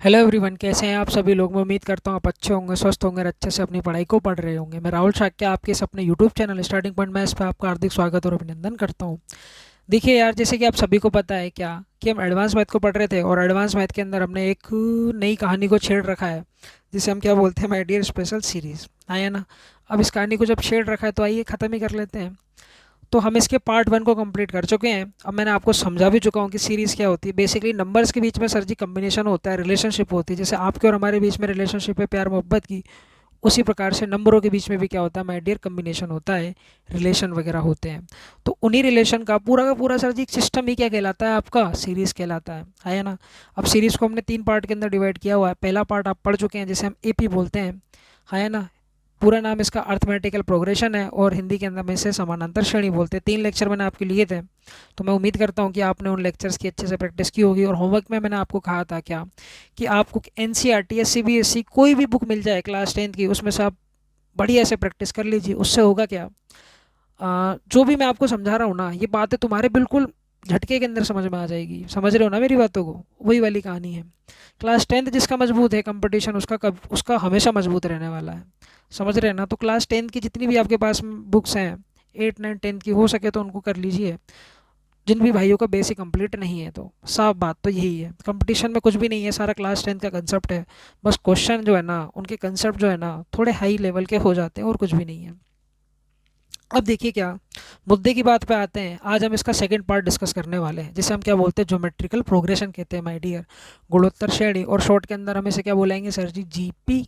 Hello everyone, कैसे हैं आप सभी लोग। मैं उम्मीद करता हूँ आप अच्छे होंगे, स्वस्थ होंगे और अच्छे से अपनी पढ़ाई को पढ़ रहे होंगे। मैं राहुल शाक्य आपके इस अपने यूट्यूब चैनल स्टार्टिंग पॉइंट में इस पर आपका हार्दिक स्वागत और अभिनंदन करता हूँ। देखिए यार, जैसे कि आप सभी को पता है क्या कि हम एडवांस मैथ को पढ़ रहे थे और एडवांस मैथ के अंदर हमने एक नई कहानी को छेड़ रखा है, जिसे हम क्या बोलते हैं, माय डियर स्पेशल सीरीज़। है ना। अब इस कहानी को जब छेड़ रखा है तो आइए ख़त्म ही कर लेते हैं। तो हम इसके पार्ट वन को कंप्लीट कर चुके हैं। अब मैंने आपको समझा भी चुका हूँ कि सीरीज़ क्या होती है। बेसिकली नंबर्स के बीच में सर जी कम्बिनेशन होता है, रिलेशनशिप होती है। जैसे आपके और हमारे बीच में रिलेशनशिप है प्यार मोहब्बत की, उसी प्रकार से नंबरों के बीच में भी क्या होता है, माय डियर, कम्बिनेशन होता है, रिलेशन वगैरह होते हैं। तो उन्हीं रिलेशन का पूरा सर जी एक सिस्टम ही क्या कहलाता है, आपका सीरीज़ कहलाता है ना। अब सीरीज़ को हमने तीन पार्ट के अंदर डिवाइड किया हुआ है। पहला पार्ट आप पढ़ चुके हैं, जिसे हम एपी बोलते हैं, है ना। पूरा नाम इसका अर्थमेटिकल प्रोग्रेशन है और हिंदी के अंदर में इसे समानांतर श्रेणी बोलते हैं। तीन लेक्चर मैंने आपके लिए थे, तो मैं उम्मीद करता हूँ कि आपने उन लेक्चर्स की अच्छे से प्रैक्टिस की होगी। और होमवर्क में मैंने आपको कहा था क्या, कि आपको एन सी आर टी या सी बी एस ई कोई भी बुक मिल जाए क्लास टेंथ की, उसमें से आप बढ़िया से प्रैक्टिस कर लीजिए। उससे होगा क्या, जो भी मैं आपको समझा रहा हूँ ना, ये बातें तुम्हारे बिल्कुल झटके के अंदर समझ में आ जाएगी। समझ रहे हो ना मेरी बातों को। वही वाली कहानी है। क्लास टेंथ जिसका मजबूत है, कंपटीशन उसका हमेशा मजबूत रहने वाला है। समझ रहे हैं ना। तो क्लास टेंथ की जितनी भी आपके पास बुक्स हैं, एट नाइन टेंथ की, हो सके तो उनको कर लीजिए। जिन भी भाइयों का बेसिक कंप्लीट नहीं है, तो साफ बात तो यही है, कंपटीशन में कुछ भी नहीं है, सारा क्लास टेंथ का कंसेप्ट है। बस क्वेश्चन जो है ना, उनके कंसेप्ट जो है ना, थोड़े हाई लेवल के हो जाते हैं और कुछ भी नहीं है। अब देखिए क्या, मुद्दे की बात पे आते हैं। आज हम इसका सेकंड पार्ट डिस्कस करने वाले हैं, जिसे हम क्या बोलते हैं, ज्योमेट्रिकल प्रोग्रेशन कहते हैं माय डियर, गुणोत्तर श्रेणी। और शॉर्ट के अंदर हम इसे क्या बुलाएंगे सर जी, जीपी,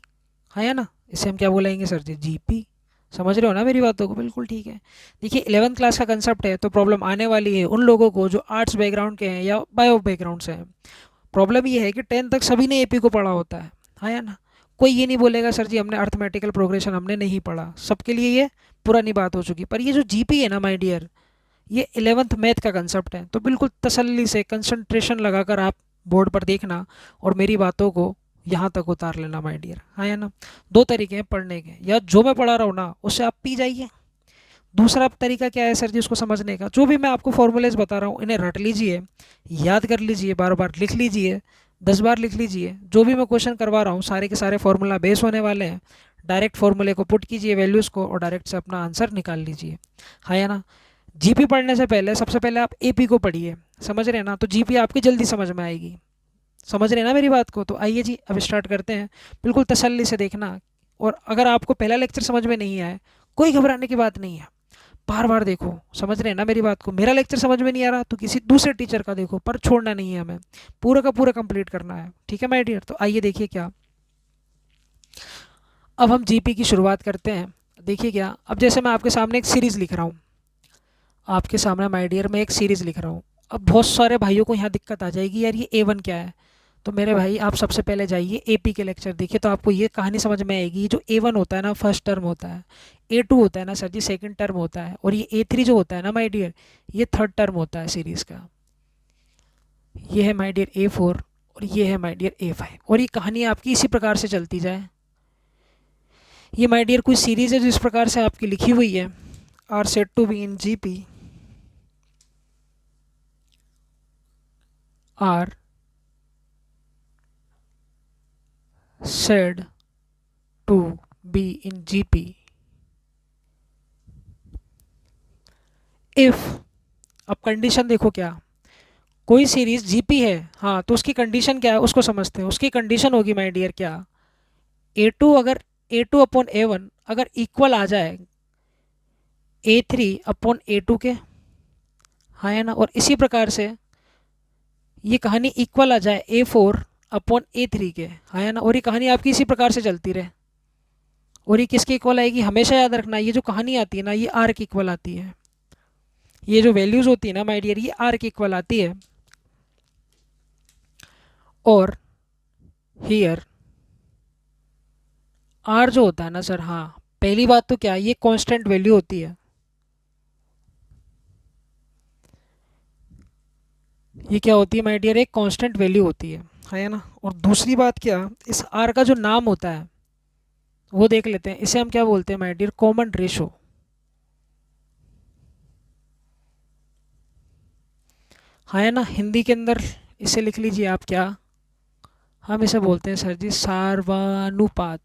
है ना। इसे हम क्या बुलाएंगे सर जी, जीपी। समझ रहे हो ना मेरी बातों को, बिल्कुल ठीक है। देखिए 11th क्लास का कंसेप्ट है, तो प्रॉब्लम आने वाली है उन लोगों को जो आर्ट्स बैकग्राउंड के हैं या बायो बैकग्राउंड से हैं। प्रॉब्लम ये है कि 10th तक सभी ने एपी को पढ़ा होता है ना। कोई ये नहीं बोलेगा सर जी हमने अर्थमेटिकल प्रोग्रेशन हमने नहीं पढ़ा, सबके लिए ये पुरानी बात हो चुकी। पर ये जो जीपी है ना माय डियर, ये 11th मैथ का कंसेप्ट है। तो बिल्कुल तसल्ली से कंसंट्रेशन लगाकर आप बोर्ड पर देखना और मेरी बातों को यहाँ तक उतार लेना माय डियर, है ना। दो तरीके हैं पढ़ने के, या जो मैं पढ़ा रहा हूँ ना उससे आप पी जाइए। दूसरा तरीका क्या है सर जी उसको समझने का, जो भी मैं आपको फॉर्मूलेज बता रहा हूँ इन्हें रट लीजिए, याद कर लीजिए, बार बार लिख लीजिए, 10 बार लिख लीजिए। जो भी मैं क्वेश्चन करवा रहा हूँ सारे के सारे फॉर्मूला बेस होने वाले हैं। डायरेक्ट फॉर्मूले को पुट कीजिए, वैल्यूज़ को, और डायरेक्ट से अपना आंसर निकाल लीजिए, है ना। जीपी पढ़ने से पहले सबसे पहले आप एपी को पढ़िए। समझ रहे हैं ना। तो जीपी आपकी जल्दी समझ में आएगी। समझ रहे हैं ना मेरी बात को। तो आइए जी अब स्टार्ट करते हैं। बिल्कुल तसल्ली से देखना। और अगर आपको पहला लेक्चर समझ में नहीं आए, कोई घबराने की बात नहीं है, बार बार देखो। समझ रहे हैं ना मेरी बात को। मेरा लेक्चर समझ में नहीं आ रहा तो किसी दूसरे टीचर का देखो, पर छोड़ना नहीं है हमें, पूरा का पूरा कंप्लीट करना है। ठीक है माय डियर। तो आइए देखिए क्या, अब हम जीपी की शुरुआत करते हैं। देखिए क्या, अब जैसे मैं आपके सामने एक सीरीज़ लिख रहा हूँ, आपके सामने माय डियर मैं एक सीरीज़ लिख रहा हूँ। अब बहुत सारे भाइयों को यहाँ दिक्कत आ जाएगी, यार ये A1 क्या है। तो मेरे भाई आप सबसे पहले जाइए एपी के लेक्चर देखिए, तो आपको ये कहानी समझ में आएगी। जो A1 होता है ना, फर्स्ट टर्म होता है। A2 होता है ना सर जी, सेकंड टर्म होता है। और ये A3 जो होता है ना माय डियर, ये थर्ड टर्म होता है सीरीज़ का। ये है माय डियर A4 और ये है माय डियर A5, और ये कहानी आपकी इसी प्रकार से चलती जाए। ये माय डियर कोई सीरीज़ है जो इस प्रकार से आपकी लिखी हुई है, are set to be in GP, are said to be in GP if. अब कंडीशन देखो क्या, कोई सीरीज जीपी है, हाँ, तो उसकी कंडीशन क्या है उसको समझते हैं। उसकी कंडीशन होगी माय डियर क्या, A2 अगर A2/A1 अगर इक्वल आ जाए A3/A2 के, हाँ है ना। और इसी प्रकार से ये कहानी इक्वल आ जाए A4/A3 के, हाँ है ना। और ये कहानी आपकी इसी प्रकार से चलती रहे। और ये किसके इक्वल आएगी, हमेशा याद रखना, ये जो कहानी आती है ना, ये आर की इक्वल आती है। ये जो वैल्यूज़ होती है ना माय डियर, ये आर की इक्वल आती है। और हियर आर जो होता है ना सर, हाँ, पहली बात तो क्या, ये कांस्टेंट वैल्यू होती है। ये क्या होती है माय डियर, एक कांस्टेंट वैल्यू होती है ना। और दूसरी बात क्या, इस आर का जो नाम होता है वो देख लेते हैं। इसे हम क्या बोलते हैं माय डियर, कॉमन रेशो, है ना। हिंदी के अंदर इसे लिख लीजिए आप क्या, हम इसे बोलते हैं सर जी सार्वनुपात।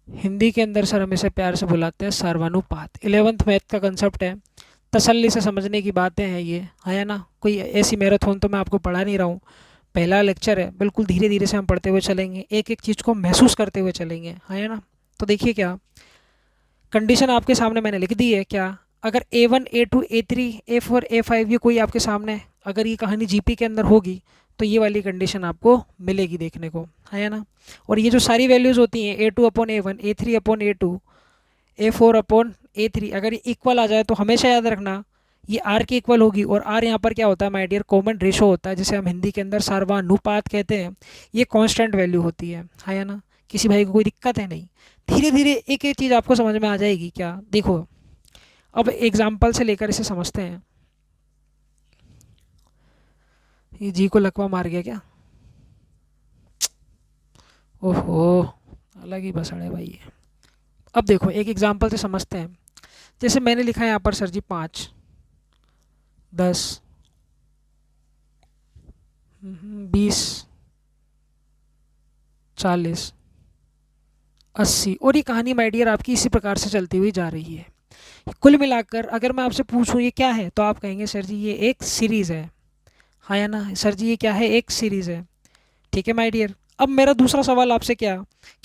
हिंदी के अंदर सर हम इसे प्यार से बुलाते हैं सार्वनुपात। 11th मैथ का कंसेप्ट है, तसल्ली से समझने की बातें हैं ये, है ना। कोई ऐसी मैराथन तो मैं आपको पढ़ा नहीं रहा हूँ, पहला लेक्चर है, बिल्कुल धीरे धीरे से हम पढ़ते हुए चलेंगे, एक एक चीज़ को महसूस करते हुए चलेंगे, है ना। तो देखिए क्या कंडीशन आपके सामने मैंने लिख दी है। क्या अगर A1 A2 A3 A4 A5 ये कोई आपके सामने अगर ये कहानी जीपी के अंदर होगी तो ये वाली कंडीशन आपको मिलेगी देखने को, है ना। और ये जो सारी वैल्यूज़ होती हैं A2/A1 A3/A2 A4/A3 अगर ये इक्वल आ जाए तो हमेशा याद रखना ये आर के इक्वल होगी। और आर यहाँ पर क्या होता है माय डियर, कॉमन रेशो होता है, जिसे हम हिंदी के अंदर सार्वनुपात कहते हैं। ये कांस्टेंट वैल्यू होती है ना। किसी भाई को कोई दिक्कत है नहीं, धीरे धीरे एक एक चीज़ आपको समझ में आ जाएगी। क्या देखो अब एग्जाम्पल से लेकर इसे समझते हैं। ये जी को लकवा मार गया क्या, ओहो अलग ही बसड़ है भाई ये। अब देखो एक एग्जाम्पल से समझते हैं। जैसे मैंने लिखा है यहाँ पर सर जी 5 10 20 40 80 और ये कहानी माय डियर आपकी इसी प्रकार से चलती हुई जा रही है। कुल मिलाकर अगर मैं आपसे पूछूं ये क्या है तो आप कहेंगे सर जी ये एक सीरीज़ है ना। सर जी ये क्या है, एक सीरीज़ है। ठीक है माय डियर। अब मेरा दूसरा सवाल आपसे क्या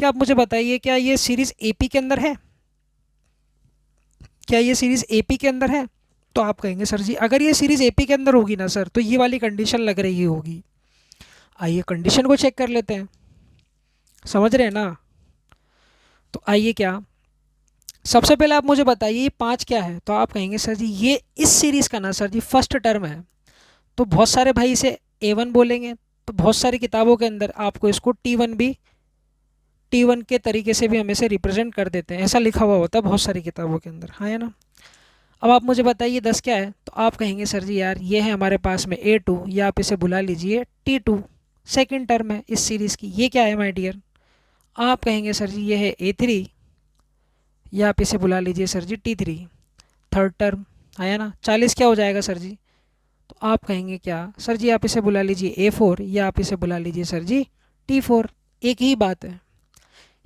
आप मुझे बताइए क्या ये सीरीज़ एपी के अंदर है, क्या ये सीरीज़ एपी के अंदर है। तो आप कहेंगे सर जी अगर ये सीरीज़ एपी के अंदर होगी ना सर तो ये वाली कंडीशन लग रही होगी। आइए कंडीशन को चेक कर लेते हैं, समझ रहे हैं ना। तो आइए क्या सबसे पहले आप मुझे बताइए ये 5 क्या है। तो आप कहेंगे सर जी ये इस सीरीज़ का ना सर जी फर्स्ट टर्म है। तो बहुत सारे भाई इसे A1 बोलेंगे, तो बहुत सारी किताबों के अंदर आपको इसको T1 के तरीके से भी हम इसे रिप्रेजेंट कर देते हैं, ऐसा लिखा हुआ होता है बहुत सारी किताबों के अंदर, है ना। अब आप मुझे बताइए 10 क्या है। तो आप कहेंगे सर जी यार ये है हमारे पास में A2 या आप इसे बुला लीजिए T2, सेकेंड टर्म है इस सीरीज़ की। ये क्या है माय डियर, आप कहेंगे सर जी ये है A3 या आप इसे बुला लीजिए सर जी T3, थर्ड टर्म, है ना। 40 क्या हो जाएगा सर जी। तो आप कहेंगे क्या सर जी आप इसे बुला लीजिए A4 या आप इसे बुला लीजिए सर जी T4, एक ही बात है।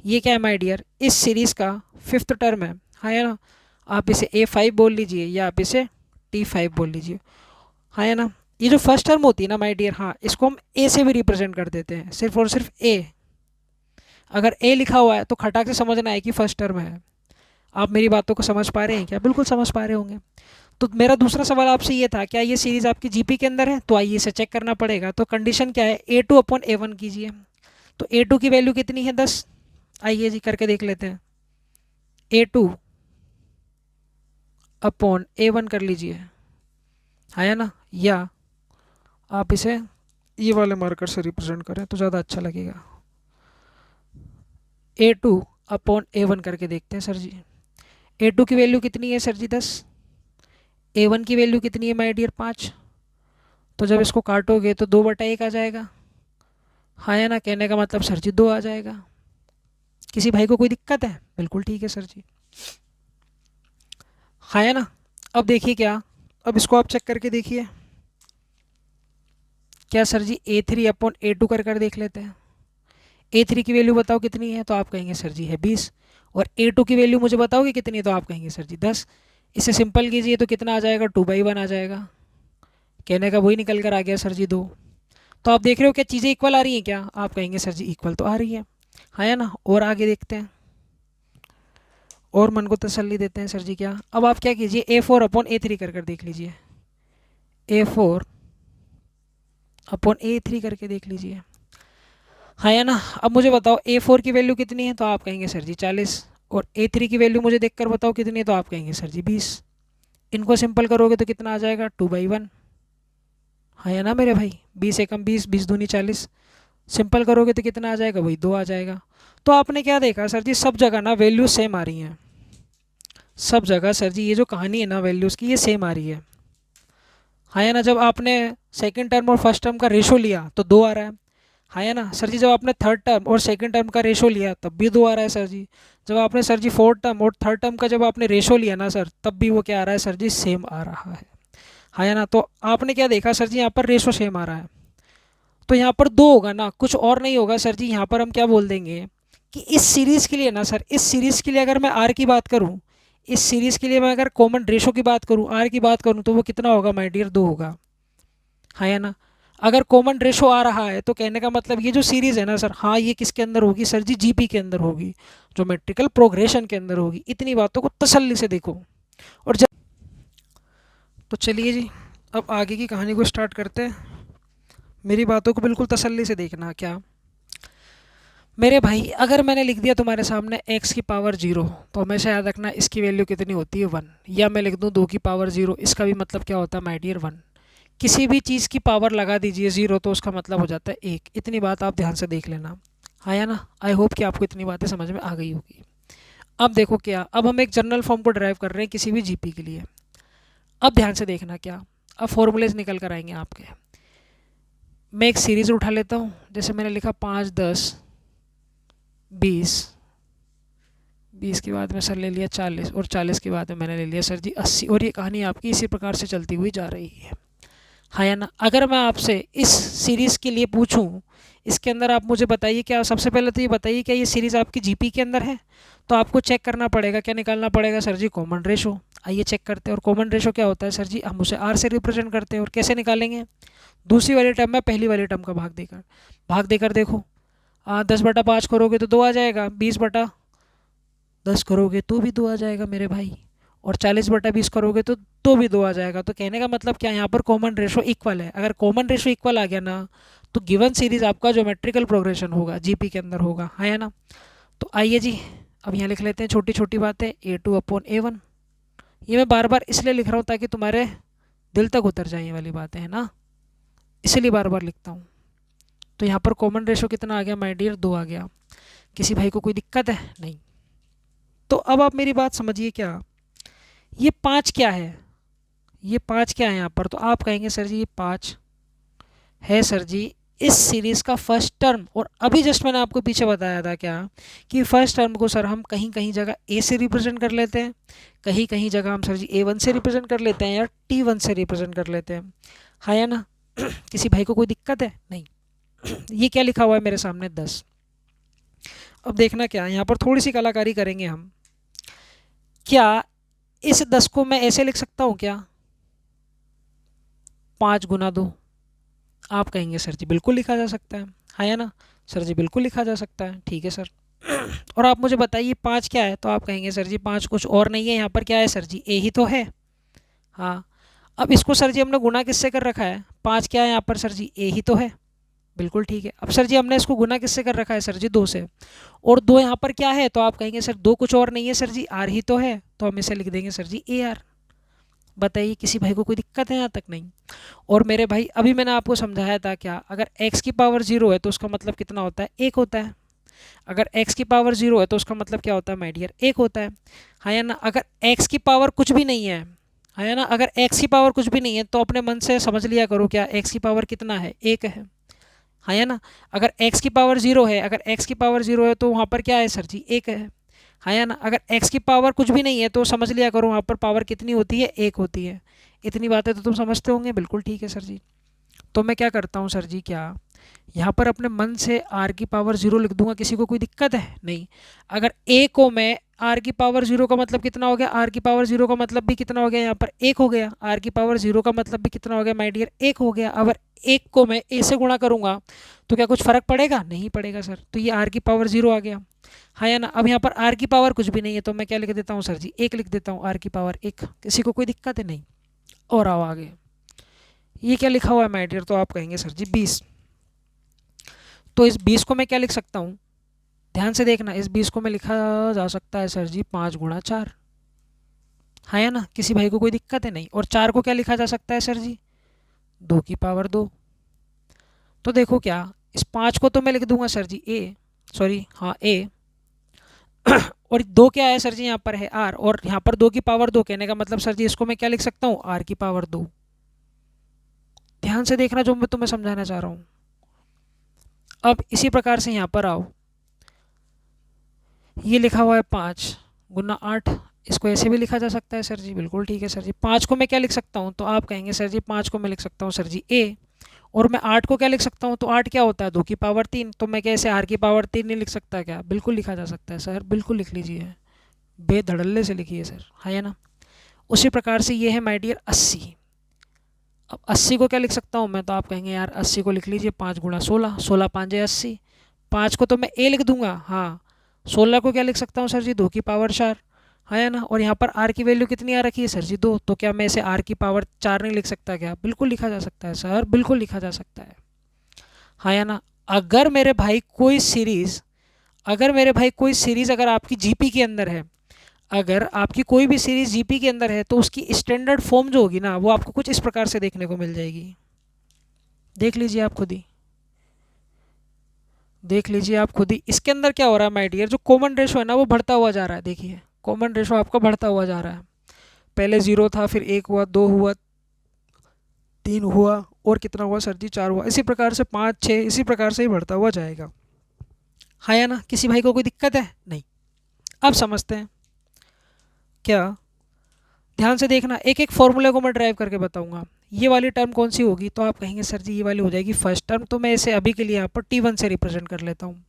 ये क्या है माय डियर, इस सीरीज़ का फिफ्थ टर्म है ना। आप इसे A5 बोल लीजिए या आप इसे T5 बोल लीजिए, है ना। ये जो फर्स्ट टर्म होती है ना माय डियर, हाँ इसको हम A से भी रिप्रेजेंट कर देते हैं, सिर्फ और सिर्फ A। अगर A लिखा हुआ है तो खटाक से समझना है कि फर्स्ट टर्म है। आप मेरी बातों को समझ पा रहे हैं क्या, बिल्कुल समझ पा रहे होंगे। तो मेरा दूसरा सवाल आपसे ये था क्या ये सीरीज़ आपकी जीपी के अंदर है। तो आइए इसे चेक करना पड़ेगा। तो कंडीशन क्या है, A2/A1 कीजिए। तो A2 की वैल्यू कितनी है 10, आइए जी करके देख लेते हैं। A2/A1 कर लीजिए, है ना। या आप इसे ये वाले मार्कर से रिप्रेजेंट करें तो ज़्यादा अच्छा लगेगा। A2/A1 करके देखते हैं सर जी। A2 की वैल्यू कितनी है सर जी 10, A1 की वैल्यू कितनी है माय डियर 5। तो जब इसको काटोगे तो 2/1 आ जाएगा, है ना। कहने का मतलब सर जी 2 आ जाएगा। किसी भाई को कोई दिक्कत है, बिल्कुल ठीक है सर जी, है ना। अब देखिए क्या, अब इसको आप चेक करके देखिए क्या सर जी A3/A2 कर देख लेते हैं। A3 की वैल्यू बताओ कितनी है। तो आप कहेंगे सर जी है 20। और A2 की वैल्यू मुझे बताओगे कितनी है। तो आप कहेंगे सर जी 10। इसे सिंपल कीजिए तो कितना आ जाएगा 2/1 आ जाएगा। कहने का वही निकल कर आ गया सर जी 2। तो आप देख रहे हो क्या चीज़ें इक्वल आ रही हैं क्या। आप कहेंगे सर जी इक्वल तो आ रही है ना। और आगे देखते हैं और मन को तसल्ली देते हैं सर जी क्या। अब आप क्या कीजिए A4/A3 कर देख लीजिए, A4/A3 करके देख लीजिए, है ना। अब मुझे बताओ A4 की वैल्यू कितनी है। तो आप कहेंगे सर जी 40। और A3 की वैल्यू मुझे देखकर बताओ कितनी है। तो आप कहेंगे सर जी 20। इनको सिंपल करोगे तो कितना आ जाएगा 2/1, है ना मेरे भाई। 20 एकम 20, 20 दूनी 40। सिंपल करोगे तो कितना आ जाएगा, वही 2 आ जाएगा। तो आपने क्या देखा सर जी सब जगह ना वैल्यू सेम आ रही हैं, सब जगह सर जी ये जो कहानी है ना वैल्यूज़ की ये सेम आ रही है ना। जब आपने सेकंड टर्म और फर्स्ट टर्म का रेशो लिया तो 2 आ रहा है ना सर जी। जब आपने थर्ड टर्म और सेकंड टर्म का रेशो लिया तब भी 2 आ रहा है सर जी। जब आपने सर जी फोर्थ टर्म और थर्ड टर्म का जब आपने रेशो लिया ना सर तब भी वो क्या आ रहा है सर जी, सेम आ रहा है ना। तो आपने क्या देखा सर जी यहाँ पर रेशो सेम आ रहा है। तो यहाँ पर 2 होगा ना, कुछ और नहीं होगा सर जी। यहाँ पर हम क्या बोल देंगे कि इस सीरीज़ के लिए ना सर, इस सीरीज़ के लिए अगर मैं आर की बात करूँ, इस सीरीज़ के लिए मैं अगर कॉमन रेशो की बात करूँ, आर की बात करूँ, तो वो कितना होगा माय डियर, 2 होगा, हाँ या ना। अगर कॉमन रेशो आ रहा है तो कहने का मतलब ये जो सीरीज़ है ना सर, हाँ ये किसके अंदर होगी सर जी, जीपी के अंदर होगी, ज्योमेट्रिकल प्रोग्रेशन के अंदर होगी। इतनी बातों को तसल्ली से देखो। और जब, तो चलिए जी, अब आगे की कहानी को स्टार्ट करते हैं। मेरी बातों को बिल्कुल तसल्ली से देखना। क्या मेरे भाई, अगर मैंने लिख दिया तुम्हारे सामने x की पावर 0, तो हमेशा याद रखना इसकी वैल्यू कितनी होती है, 1। या मैं लिख दूँ 2 की पावर 0, इसका भी मतलब क्या होता है माय डियर, 1। किसी भी चीज़ की पावर लगा दीजिए 0, तो उसका मतलब हो जाता है 1। इतनी बात आप ध्यान से देख लेना, हाँ या ना। आई होप कि आपको इतनी बातें समझ में आ गई होगी। अब देखो क्या, अब हम एक जनरल फॉर्म को ड्राइव कर रहे हैं किसी भी जीपी के लिए। अब ध्यान से देखना क्या, अब फॉर्मूलेज निकल कर आएंगे आपके। मैं एक सीरीज़ उठा लेता हूँ, जैसे मैंने लिखा 5, 10, 20, 20 के बाद में सर ले लिया 40, और 40 के बाद में मैंने ले लिया सर जी 80, और ये कहानी आपकी इसी प्रकार से चलती हुई जा रही है, हाँ या ना। अगर मैं आपसे इस सीरीज़ के लिए पूछूं, इसके अंदर आप मुझे बताइए, क्या सबसे पहले तो ये बताइए क्या ये सीरीज़ आपकी जीपी के अंदर है, तो आपको चेक करना पड़ेगा, क्या निकालना पड़ेगा सर जी, कॉमन रेशो। आइए चेक करते हैं। और कॉमन रेशो क्या होता है सर जी, हम उसे आर से रिप्रेजेंट करते हैं। और कैसे निकालेंगे, दूसरी वाली टर्म में पहली वाली टर्म का भाग देकर देखो। 10/5 करोगे तो 2 आ जाएगा, 20/10 करोगे तो भी 2 आ जाएगा मेरे भाई, और 40/20 करोगे तो भी 2 आ जाएगा। तो कहने का मतलब क्या, यहाँ पर कॉमन रेशो इक्वल है। अगर कॉमन रेशो इक्वल आ गया ना, तो गिवन सीरीज आपका ज्योमेट्रिकल प्रोग्रेशन होगा, जीपी के अंदर होगा, है ना। तो आइए जी, अब यहाँ लिख लेते हैं छोटी छोटी बातें, A2/A1। ये मैं बार बार इसलिए लिख रहा हूँ ताकि तुम्हारे दिल तक उतर जाए ये वाली बातें, है ना, इसलिए बार बार लिखता हूँ। तो यहाँ पर कॉमन रेशो कितना आ गया माय डियर, 2 आ गया। किसी भाई को कोई दिक्कत है, नहीं। तो अब आप मेरी बात समझिए, क्या ये 5 क्या है, ये 5 क्या है यहाँ पर, तो आप कहेंगे सर जी ये 5 है सर जी इस सीरीज़ का फर्स्ट टर्म। और अभी जस्ट मैंने आपको पीछे बताया था क्या, कि फर्स्ट टर्म को सर हम कहीं कहीं जगह ए से रिप्रेजेंट कर लेते हैं, कहीं कहीं जगह हम सर जी A1 से रिप्रेजेंट कर लेते हैं, या T1 से रिप्रेजेंट कर लेते हैं, हाँ या ना। किसी भाई को कोई दिक्कत है, नहीं। ये क्या लिखा हुआ है मेरे सामने, 10। अब देखना क्या, यहाँ पर थोड़ी सी कलाकारी करेंगे हम। क्या इस 10 को मैं ऐसे लिख सकता हूँ क्या, 5 × 2? आप कहेंगे सर जी बिल्कुल लिखा जा सकता है, हाँ या ना। सर जी बिल्कुल लिखा जा सकता है, ठीक है सर। और आप मुझे बताइए 5 क्या है, तो आप कहेंगे सर जी 5 कुछ और नहीं है, यहाँ पर क्या है सर जी, ए ही तो है, हाँ। अब इसको सर जी हमने गुना किससे कर रखा है, 5 क्या है यहाँ पर सर जी, ए ही तो है, बिल्कुल ठीक है। अब सर जी हमने इसको गुना किससे कर रखा है सर जी, 2 से, और 2 यहाँ पर क्या है, तो आप कहेंगे सर 2 कुछ और नहीं है सर जी, आर ही तो है, तो हम इसे लिख देंगे सर जी AR। बताइए किसी भाई को कोई दिक्कत है यहाँ तक, नहीं। और मेरे भाई अभी मैंने आपको समझाया था क्या, अगर x की पावर 0 है तो उसका मतलब कितना होता है, 1 होता है। अगर x की पावर 0 है तो उसका मतलब क्या होता है माय डियर, 1 होता है, हाँ या ना। अगर x की पावर कुछ भी नहीं है, हाँ या ना, अगर x की पावर कुछ भी नहीं है तो अपने मन से समझ लिया करो क्या x की पावर कितना है, 1 है, हाँ या ना। अगर x की पावर 0 है, अगर x की पावर 0 है तो वहाँ पर क्या है सर जी, 1 है, हाँ या ना। अगर x की पावर कुछ भी नहीं है तो समझ लिया करो वहाँ पर पावर कितनी होती है, 1 होती है। इतनी बातें तो तुम समझते होंगे, बिल्कुल ठीक है सर जी। तो मैं क्या करता हूँ सर जी, क्या यहाँ पर अपने मन से r की पावर 0 लिख दूंगा, किसी को कोई दिक्कत है, नहीं। अगर a को मैं r की पावर 0 का मतलब कितना हो गया, r की पावर 0 का मतलब भी कितना हो गया, यहाँ पर 1 हो गया। r की पावर 0 का मतलब भी कितना हो गया माय डियर, 1 हो गया। अगर 1 को मैं a से गुणा करूँगा तो क्या कुछ फ़र्क पड़ेगा, नहीं पड़ेगा सर। तो ये r की पावर 0 आ गया, हाँ या ना। अब यहाँ पर r की पावर कुछ भी नहीं है तो मैं क्या लिख देता हूँ सर जी, 1 लिख देता हूँ, r की पावर 1। किसी को कोई दिक्कत है, नहीं। और आओ आगे, ये क्या लिखा हुआ है माय डियर, तो आप कहेंगे सर जी 20। तो इस 20 को मैं क्या लिख सकता हूँ, ध्यान से देखना, इस 20 को मैं लिखा जा सकता है सर जी 5 × 4, हाँ या ना। किसी भाई को कोई दिक्कत है, नहीं। और 4 को क्या लिखा जा सकता है सर जी, 2 की पावर 2। तो देखो क्या, इस 5 को तो मैं लिख दूंगा सर जी A, और 2 क्या है सर जी, यहाँ पर है R, और यहाँ पर 2 की पावर 2, कहने का मतलब सर जी इसको मैं क्या लिख सकता हूँ, R की पावर 2। ध्यान से देखना जो मैं तुम्हें समझाना चाह रहा हूँ। अब इसी प्रकार से यहाँ पर आओ, ये लिखा हुआ है 5 × 8, इसको ऐसे भी लिखा जा सकता है सर जी, बिल्कुल ठीक है सर जी। 5 को मैं क्या लिख सकता हूँ, तो आप कहेंगे सर जी 5 को मैं लिख सकता हूँ सर जी A, और मैं 8 को क्या लिख सकता हूँ, तो 8 क्या होता है 2 की पावर 3, तो मैं कैसे r की पावर 3 नहीं लिख सकता क्या? बिल्कुल लिखा जा सकता है सर, बिल्कुल लिख लीजिए, बेधड़ल्ले से लिखिए सर, है ना। उसी प्रकार से ये है माय डियर 80। अब 80 को क्या लिख सकता हूँ मैं, तो आप कहेंगे यार 80 को लिख लीजिए 5 गुणा 16, 16 5 80, 5 को तो मैं a लिख दूंगा, हाँ। 16 को क्या लिख सकता हूँ सर जी 2 की पावर 4, है ना। और यहाँ पर r की वैल्यू कितनी आ रखी है सर जी 2, तो क्या मैं इसे r की पावर 4 नहीं लिख सकता क्या? बिल्कुल लिखा जा सकता है सर, बिल्कुल लिखा जा सकता है, है ना। अगर मेरे भाई कोई सीरीज़, अगर आपकी जीपी के अंदर है, अगर आपकी कोई भी सीरीज जीपी के अंदर है, तो उसकी स्टैंडर्ड फॉर्म जो होगी ना, वो आपको कुछ इस प्रकार से देखने को मिल जाएगी। देख लीजिए आप खुद ही, देख लीजिए आप खुद ही। इसके अंदर क्या हो रहा है माय डियर, जो कॉमन रेशो है ना वो बढ़ता हुआ जा रहा है, देखिए कॉमन रेशो आपका बढ़ता हुआ जा रहा है। पहले 0 था, फिर 1 हुआ, 2 हुआ, 3 हुआ, और कितना हुआ सर जी 4 हुआ, इसी प्रकार से 5 6 इसी प्रकार से ही बढ़ता हुआ जाएगा, है ना। किसी भाई को कोई दिक्कत है? नहीं। अब समझते हैं क्या, ध्यान से देखना, एक एक फॉर्मूले को मैं ड्राइव करके बताऊंगा। ये वाली टर्म कौन सी होगी, तो आप कहेंगे सर जी ये वाली हो जाएगी फर्स्ट टर्म, तो मैं इसे अभी के लिए यहाँ पर T1 से रिप्रेजेंट कर लेता हूँ,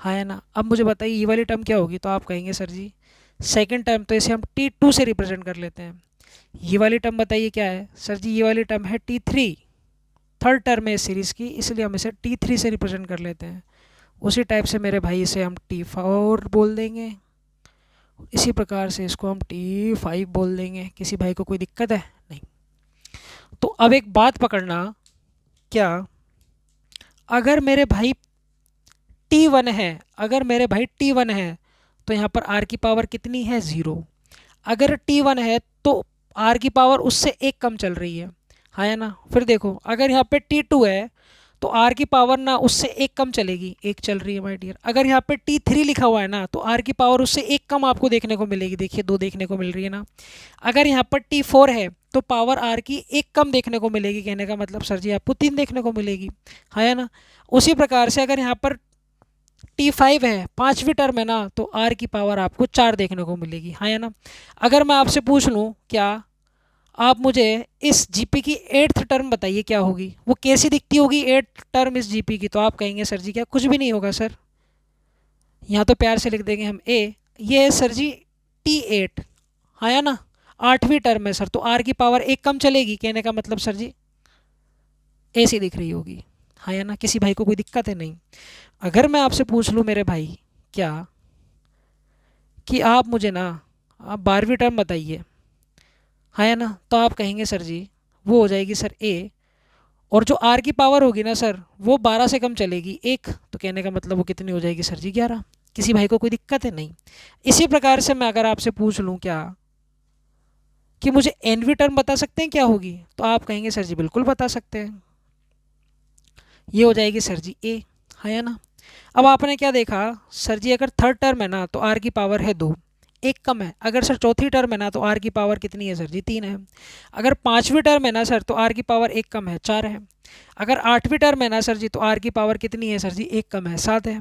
है ना। अब मुझे बताइए ये वाली टर्म क्या होगी, तो आप कहेंगे सर जी सेकंड टर्म, तो इसे हम T2 से रिप्रेजेंट कर लेते हैं। ये वाली टर्म बताइए क्या है सर जी, ये वाली टर्म है T3, थर्ड टर्म है इस सीरीज़ की, इसलिए हम इसे T3 से रिप्रेजेंट कर लेते हैं। उसी टाइप से मेरे भाई इसे हम T4 बोल देंगे, इसी प्रकार से इसको हम T5 बोल देंगे। किसी भाई को कोई दिक्कत है? नहीं। तो अब एक बात पकड़ना, क्या अगर मेरे भाई T1 है, अगर मेरे भाई T1 है, तो यहाँ पर R की पावर कितनी है 0। अगर T1 है तो R की पावर उससे एक कम चल रही है ना। फिर देखो अगर यहाँ पे T2 है तो R की पावर ना उससे एक कम चलेगी, एक चल रही है माय डियर। अगर यहाँ पे T3 लिखा हुआ है ना, तो R की पावर उससे एक कम आपको देखने को मिलेगी, देखिए 2 देखने को मिल रही है ना। अगर यहाँ पर T4 है तो पावर R की एक कम देखने को मिलेगी, कहने का मतलब सर जी आपको 3 देखने को मिलेगी, है ना। उसी प्रकार से अगर यहाँ पर T5 है, पांचवी टर्म है ना, तो R की पावर आपको 4 देखने को मिलेगी, है ना। अगर मैं आपसे पूछ लूँ, क्या आप मुझे इस जीपी की 8th टर्म बताइए क्या होगी, वो कैसी दिखती होगी 8th टर्म इस जीपी की, तो आप कहेंगे सर जी क्या कुछ भी नहीं होगा सर, यहाँ तो प्यार से लिख देंगे हम ए, ये है सर जी T8, है ना, 8वीं टर्म है सर, तो R की पावर एक कम चलेगी, कहने का मतलब सर जी ऐसी दिख रही होगी, है ना। किसी भाई को कोई दिक्कत है? नहीं। अगर मैं आपसे पूछ लूँ मेरे भाई क्या कि आप मुझे ना आप 12वीं टर्म बताइए, है ना, तो आप कहेंगे सर जी वो हो जाएगी सर ए, और जो आर की पावर होगी ना सर वो 12 से कम चलेगी एक, तो कहने का मतलब वो कितनी हो जाएगी सर जी 11। किसी भाई को कोई दिक्कत है? नहीं। इसी प्रकार से मैं अगर आपसे पूछ लूँ क्या कि मुझे एनवी टर्म बता सकते हैं क्या होगी, तो आप कहेंगे सर जी बिल्कुल बता सकते हैं, ये हो जाएगी सर जी ए, है ना। अब आपने क्या देखा सर जी, अगर थर्ड टर्म है ना तो आर की पावर है 2, एक कम है। अगर सर चौथी टर्म है ना तो आर की पावर कितनी है सर जी 3 है। अगर पांचवी टर्म है ना सर तो आर की पावर एक कम है 4 है। अगर आठवीं टर्म है ना सर जी तो आर की पावर कितनी है सर जी एक कम है 7 है।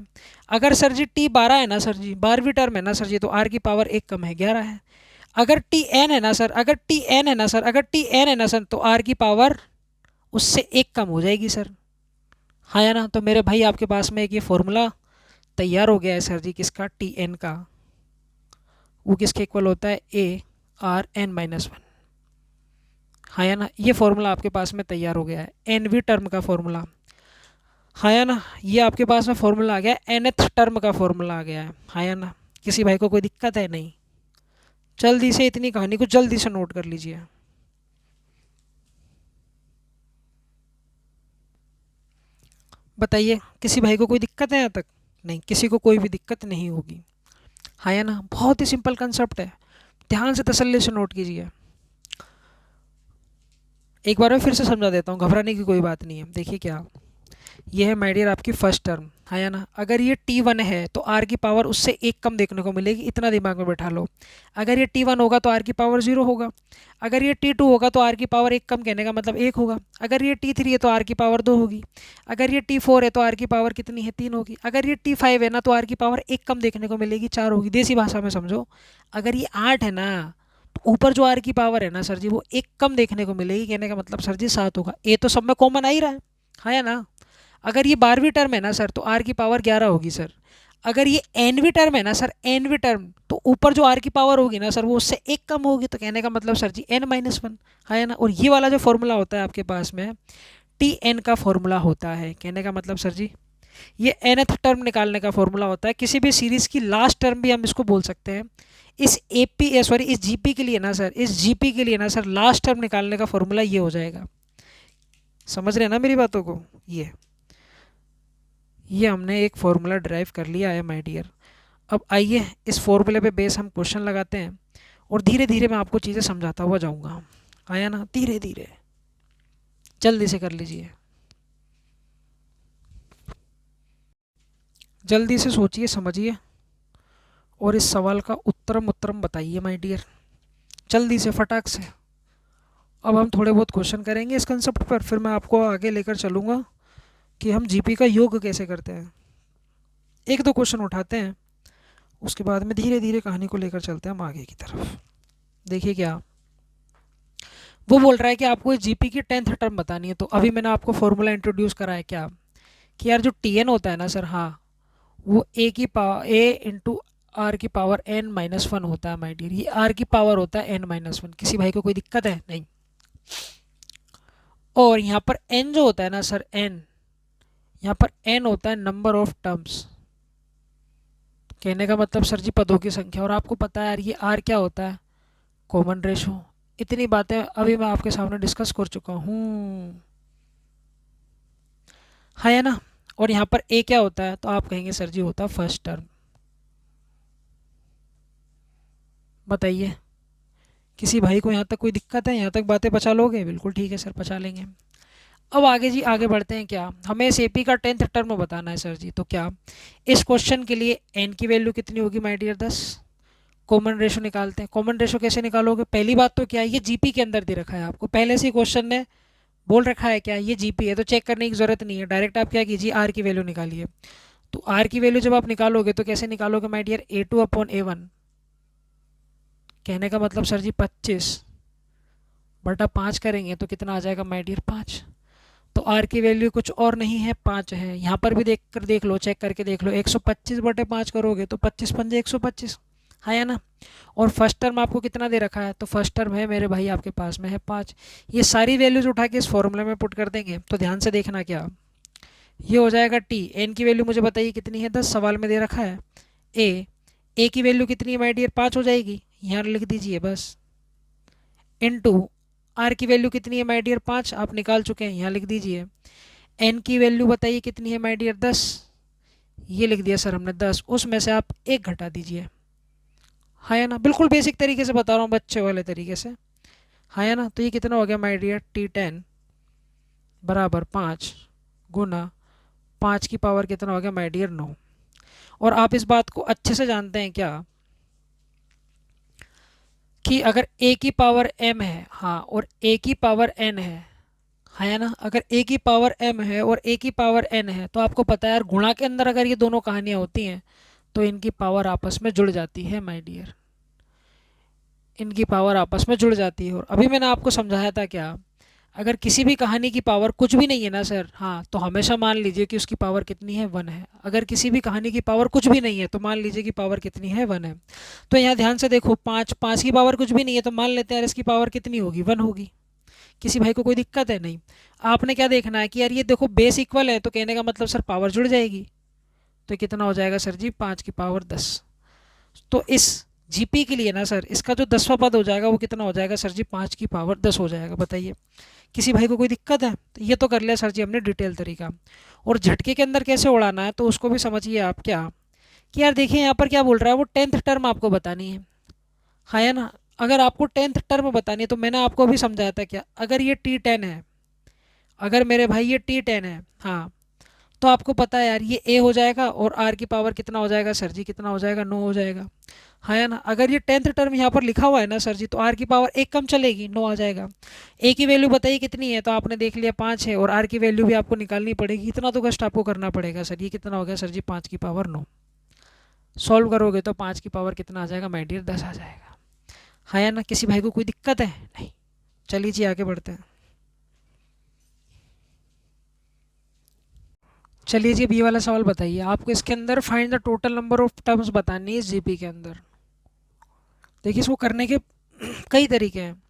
अगर सर जी T12 है ना सर जी 12वीं टर्म है ना सर जी तो आर की पावर एक कम है 11 है। अगर Tn है ना सर, अगर Tn है ना सर, अगर Tn है ना सर तो आर की पावर उससे एक कम हो जाएगी सर, हाँ ना। तो मेरे भाई आपके पास में एक ये फॉर्मूला तैयार हो गया है सर जी किसका, Tn का, वो किसके इक्वल होता है ARn-1, हाँ ना। ये फॉर्मूला आपके पास में तैयार हो गया है nवीं टर्म का फॉर्मूला, हाँ ना। ये आपके पास में फॉर्मूला आ गया है nth टर्म का फॉर्मूला आ गया है, हाँ ना। किसी भाई को कोई दिक्कत है? नहीं। जल्दी से इतनी कहानी को जल्दी से नोट कर लीजिए। बताइए किसी भाई को कोई दिक्कत है यहाँ तक? नहीं, किसी को कोई भी दिक्कत नहीं होगी, हाँ ना। बहुत ही सिंपल कंसेप्ट है, ध्यान से तसल्ली से नोट कीजिए। एक बार मैं फिर से समझा देता हूँ, घबराने की कोई बात नहीं है। देखिए क्या, ये है माय डियर आपकी फर्स्ट टर्म, है ना। अगर ये T1 है तो R की पावर उससे एक कम देखने को मिलेगी, इतना दिमाग में बैठा लो। अगर ये T1 होगा तो R की पावर 0 होगा। अगर ये T2 होगा तो R की पावर एक कम, कहने का मतलब 1 होगा। अगर ये T3 है तो R की पावर 2 होगी। अगर ये T4 है तो R की पावर कितनी है 3 होगी। अगर ये T5 है ना तो R की पावर एक कम देखने को मिलेगी 4 होगी। देसी भाषा में समझो, अगर ये 8 है ना तो ऊपर जो R की पावर है ना सर जी वो एक कम देखने को मिलेगी, कहने का मतलब सर जी 7 होगा। ए तो सब में कॉमन आ ही रहा है, हाँ या ना। अगर ये 12वीं टर्म है ना सर तो आर की पावर 11 होगी सर। अगर ये एनवी टर्म है ना सर, एनवी टर्म, तो ऊपर जो आर की पावर होगी ना सर वो उससे एक कम होगी, तो कहने का मतलब सर जी n-1। हाँ या ना। और ये वाला जो फॉर्मूला होता है आपके पास में टी एन का फॉर्मूला होता है, कहने का मतलब सर जी ये nth टर्म निकालने का फॉर्मूला होता है। किसी भी सीरीज की लास्ट टर्म भी हम इसको बोल सकते हैं। इस एपी सॉरी इस जीपी के लिए ना सर, इस जीपी के लिए ना सर लास्ट टर्म निकालने का फॉर्मूला ये हो जाएगा। समझ रहे हैं ना मेरी बातों को। ये हमने एक फॉर्मूला ड्राइव कर लिया है माय डियर। अब आइए इस फॉर्मूले पे बेस हम क्वेश्चन लगाते हैं और धीरे धीरे मैं आपको चीज़ें समझाता हुआ जाऊंगा। आया ना, धीरे धीरे जल्दी से कर लीजिए, जल्दी से सोचिए समझिए और इस सवाल का उत्तरम उत्तरम बताइए माय डियर, जल्दी से फटाक से। अब हम थोड़े बहुत क्वेश्चन करेंगे इस कंसेप्ट पर, फिर मैं आपको आगे लेकर चलूँगा कि हम जीपी का योग कैसे करते हैं। एक दो क्वेश्चन उठाते हैं, उसके बाद में धीरे धीरे कहानी को लेकर चलते हैं हम आगे की तरफ। देखिए क्या वो बोल रहा है कि आपको इस जीपी की 10th टर्म बतानी है। तो अभी मैंने आपको फॉर्मूला इंट्रोड्यूस करा है क्या कि यार जो टी एन होता है ना सर, हाँ वो ए की पावर ए इंटू आर की पावर n-1 होता है माय डियर। ये आर की पावर होता है n-1। किसी भाई को कोई दिक्कत है नहीं। और यहाँ पर n जो होता है ना सर, n यहाँ पर n होता है नंबर ऑफ टर्म्स, कहने का मतलब सर जी पदों की संख्या। और आपको पता है यार ये r क्या होता है, कॉमन रेशो। इतनी बातें अभी मैं आपके सामने डिस्कस कर चुका हूँ, हाँ है ना। और यहाँ पर a क्या होता है, तो आप कहेंगे सर जी होता है फर्स्ट टर्म। बताइए किसी भाई को यहाँ तक कोई दिक्कत है, यहाँ तक बातें पचा लोगे? बिल्कुल ठीक है सर, पचा लेंगे। अब आगे जी आगे बढ़ते हैं। क्या हमें इस एपी का 10th टर्म बताना है सर जी। तो क्या इस क्वेश्चन के लिए एन की वैल्यू कितनी होगी माय डियर, 10। कॉमन रेशो निकालते हैं। कॉमन रेशो कैसे निकालोगे? पहली बात तो क्या है, ये जीपी के अंदर दे रखा है आपको, पहले से क्वेश्चन ने बोल रखा है क्या ये जीपी है, तो चेक करने की जरूरत नहीं है। डायरेक्ट आप क्या कीजिए, आर की वैल्यू निकालिए। तो आर की वैल्यू जब आप निकालोगे तो कैसे निकालोगे माय डियर, A2/A1। कहने का मतलब सर जी 25/5 करेंगे तो कितना आ जाएगा माय डियर, 5। तो आर की वैल्यू कुछ और नहीं है, 5 है। यहाँ पर भी देख कर देख लो, चेक करके देख लो, 125/5 करोगे तो 25×5 = 125, हाँ या ना। और फर्स्ट टर्म आपको कितना दे रखा है, तो फर्स्ट टर्म है मेरे भाई आपके पास में है 5। ये सारी वैल्यूज उठा के इस फॉर्मूले में पुट कर देंगे। तो ध्यान से देखना, क्या ये हो जाएगा टी। एन की वैल्यू मुझे बताइए कितनी है, 10 सवाल में दे रखा है। ए की वैल्यू कितनी है माय डियर, 5 हो जाएगी, यहाँ लिख दीजिए बस। इनटू आर की वैल्यू कितनी है माय डियर, 5 आप निकाल चुके हैं, यहाँ लिख दीजिए। एन की वैल्यू बताइए कितनी है माय डियर, 10, ये लिख दिया सर हमने 10। उसमें से आप एक घटा दीजिए, हाँ या ना। बिल्कुल बेसिक तरीके से बता रहा हूँ, बच्चे वाले तरीके से, हाँ या ना। तो ये कितना हो गया माय डियर, T10 बराबर 5 गुना 5 की पावर कितना हो गया माय डियर, 9। और आप इस बात को अच्छे से जानते हैं क्या कि अगर a की पावर m है, हाँ, और a की पावर n है ना। अगर a की पावर m है और a की पावर n है तो आपको पता है यार गुणा के अंदर अगर ये दोनों कहानियाँ होती हैं तो इनकी पावर आपस में जुड़ जाती है माय डियर, इनकी पावर आपस में जुड़ जाती है। और अभी मैंने आपको समझाया था क्या, अगर किसी भी कहानी की पावर कुछ भी नहीं है ना सर, हाँ, तो हमेशा मान लीजिए कि उसकी पावर कितनी है, 1 है। अगर किसी भी कहानी की पावर कुछ भी नहीं है तो मान लीजिए कि पावर कितनी है, 1 है। तो यहाँ ध्यान से देखो, 5 5 की पावर कुछ भी नहीं है तो मान लेते हैं यार इसकी पावर कितनी होगी, 1 होगी। किसी भाई को कोई दिक्कत है नहीं। आपने क्या देखना है कि यार ये देखो बेस इक्वल है, तो कहने का मतलब सर पावर जुड़ जाएगी। तो कितना हो जाएगा सर जी, 5 की पावर 10। तो इस जीपी के लिए ना सर इसका जो 10वां पद हो जाएगा वो कितना हो जाएगा सर जी, 5 की पावर 10 हो जाएगा। बताइए किसी भाई को कोई दिक्कत है? तो ये तो कर लिया सर जी हमने डिटेल तरीका। और झटके के अंदर कैसे उड़ाना है तो उसको भी समझिए आप। क्या कि यार देखिए यहाँ पर क्या बोल रहा है, वो 10th टर्म आपको बतानी है, हाँ या ना। अगर आपको 10th टर्म बतानी है तो मैंने आपको अभी समझाया था क्या, अगर ये T10 है, अगर मेरे भाई ये T10 है, हाँ, तो आपको पता है यार ये A हो जाएगा और R की पावर कितना हो जाएगा सर जी, कितना हो जाएगा, 9 हो जाएगा, हाँ या ना। अगर ये 10th टर्म यहाँ पर लिखा हुआ है ना सर जी, तो R की पावर एक कम चलेगी, 9 आ जाएगा। A की वैल्यू बताइए कितनी है, तो आपने देख लिया 5 है, और R की वैल्यू भी आपको निकालनी पड़ेगी। इतना तो कष्ट आपको करना पड़ेगा सर। ये कितना हो गया सर जी, 5 की पावर 9। सॉल्व करोगे तो 5 की पावर कितना आ जाएगा माय डियर, 10 आ जाएगा, हाँ या ना। किसी भाई को कोई दिक्कत है नहीं? चलिए जी आगे बढ़ते हैं। चलिए जी, अब ये वाला सवाल बताइए, आपको इसके अंदर find the total number of terms बतानी है इस जीपी के अंदर। देखिए, इसको करने के कई तरीके हैं।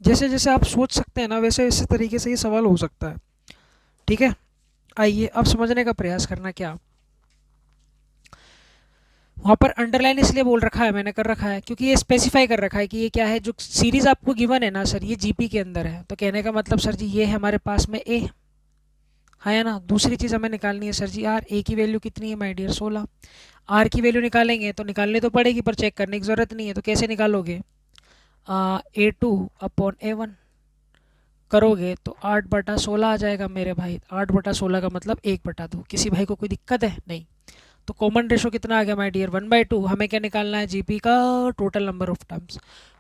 जैसे जैसे आप सोच सकते हैं ना, वैसे वैसे तरीके से ये सवाल हो सकता है। ठीक है, आइए अब समझने का प्रयास करना। क्या वहाँ पर अंडरलाइन इसलिए बोल रखा है, मैंने कर रखा है क्योंकि ये स्पेसिफाई कर रखा है कि ये क्या है। जो सीरीज आपको गिवन है ना सर, ये जीपी के अंदर है। तो कहने का मतलब सर जी, ये है हमारे पास में ए, है ना। दूसरी चीज़ हमें निकालनी है सर जी आर। ए की वैल्यू कितनी है माय डियर, 16। आर की वैल्यू निकालेंगे तो निकालनी तो पड़ेगी, पर चेक करने की ज़रूरत नहीं है। तो कैसे निकालोगे, A2/A1 करोगे तो 8/16 आ जाएगा मेरे भाई। 8/16 का मतलब 1/2। किसी भाई को कोई दिक्कत है? नहीं। तो कॉमन रेशो कितना आ गया माय डियर, 1/2। हमें क्या निकालना है, जीपी का टोटल नंबर ऑफ टर्म्स।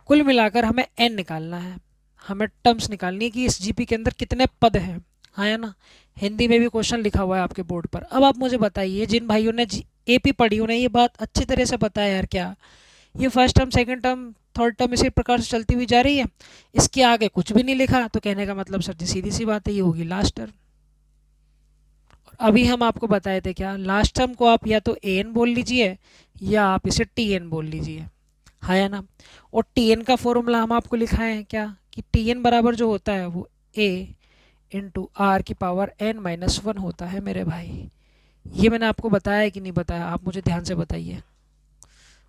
कुल मिलाकर हमें एन निकालना है, हमें टर्म्स निकालनी है कि इस जीपी के अंदर कितने पद हैं। हाँ है ना, हिंदी में भी क्वेश्चन लिखा हुआ है आपके बोर्ड पर। अब आप मुझे बताइए, जिन भाइयों ने एपी पढ़ी उन्हें ये बात अच्छी तरह से पता है यार। क्या ये first term, second term, third term इसी प्रकार से चलती हुई जा रही है, इसके आगे कुछ भी नहीं लिखा। तो कहने का मतलब सर जी सीधी सी बात है, ये होगी लास्ट टर्म। अभी हम आपको बताए थे क्या, लास्ट टर्म को आप या तो ए एन बोल लीजिए या आप इसे टी एन बोल लीजिए, है ना। और टी एन का फॉर्मूला हम आपको लिखाए हैं क्या, कि टी एन बराबर जो होता है वो ए इंटू आर की पावर n-1 होता है मेरे भाई। ये मैंने आपको बताया है कि नहीं बताया, आप मुझे ध्यान से बताइए।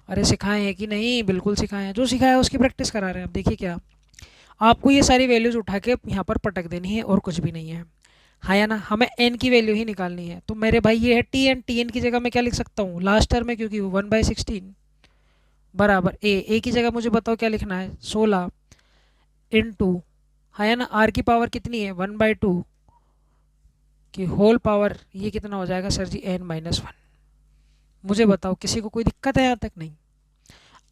अरे सिखाए हैं कि नहीं? बिल्कुल सिखाए हैं, जो सिखाया है उसकी प्रैक्टिस करा रहे हैं। अब देखिए क्या, आपको ये सारी वैल्यूज़ उठा के यहाँ पर पटक देनी है और कुछ भी नहीं है, हाँ या ना। हमें एन की वैल्यू ही निकालनी है। तो मेरे भाई ये है टी एन। टी एन की जगह मैं क्या लिख सकता हूँ, लास्ट टर्म है क्योंकि 1/16 बराबर ए की जगह मुझे बताओ क्या लिखना है, 16 इंटू, हाँ या ना, आर की पावर कितनी है 1/2 की होल पावर, ये कितना हो जाएगा सर जी n-1। मुझे बताओ किसी को कोई दिक्कत है यहाँ तक? नहीं।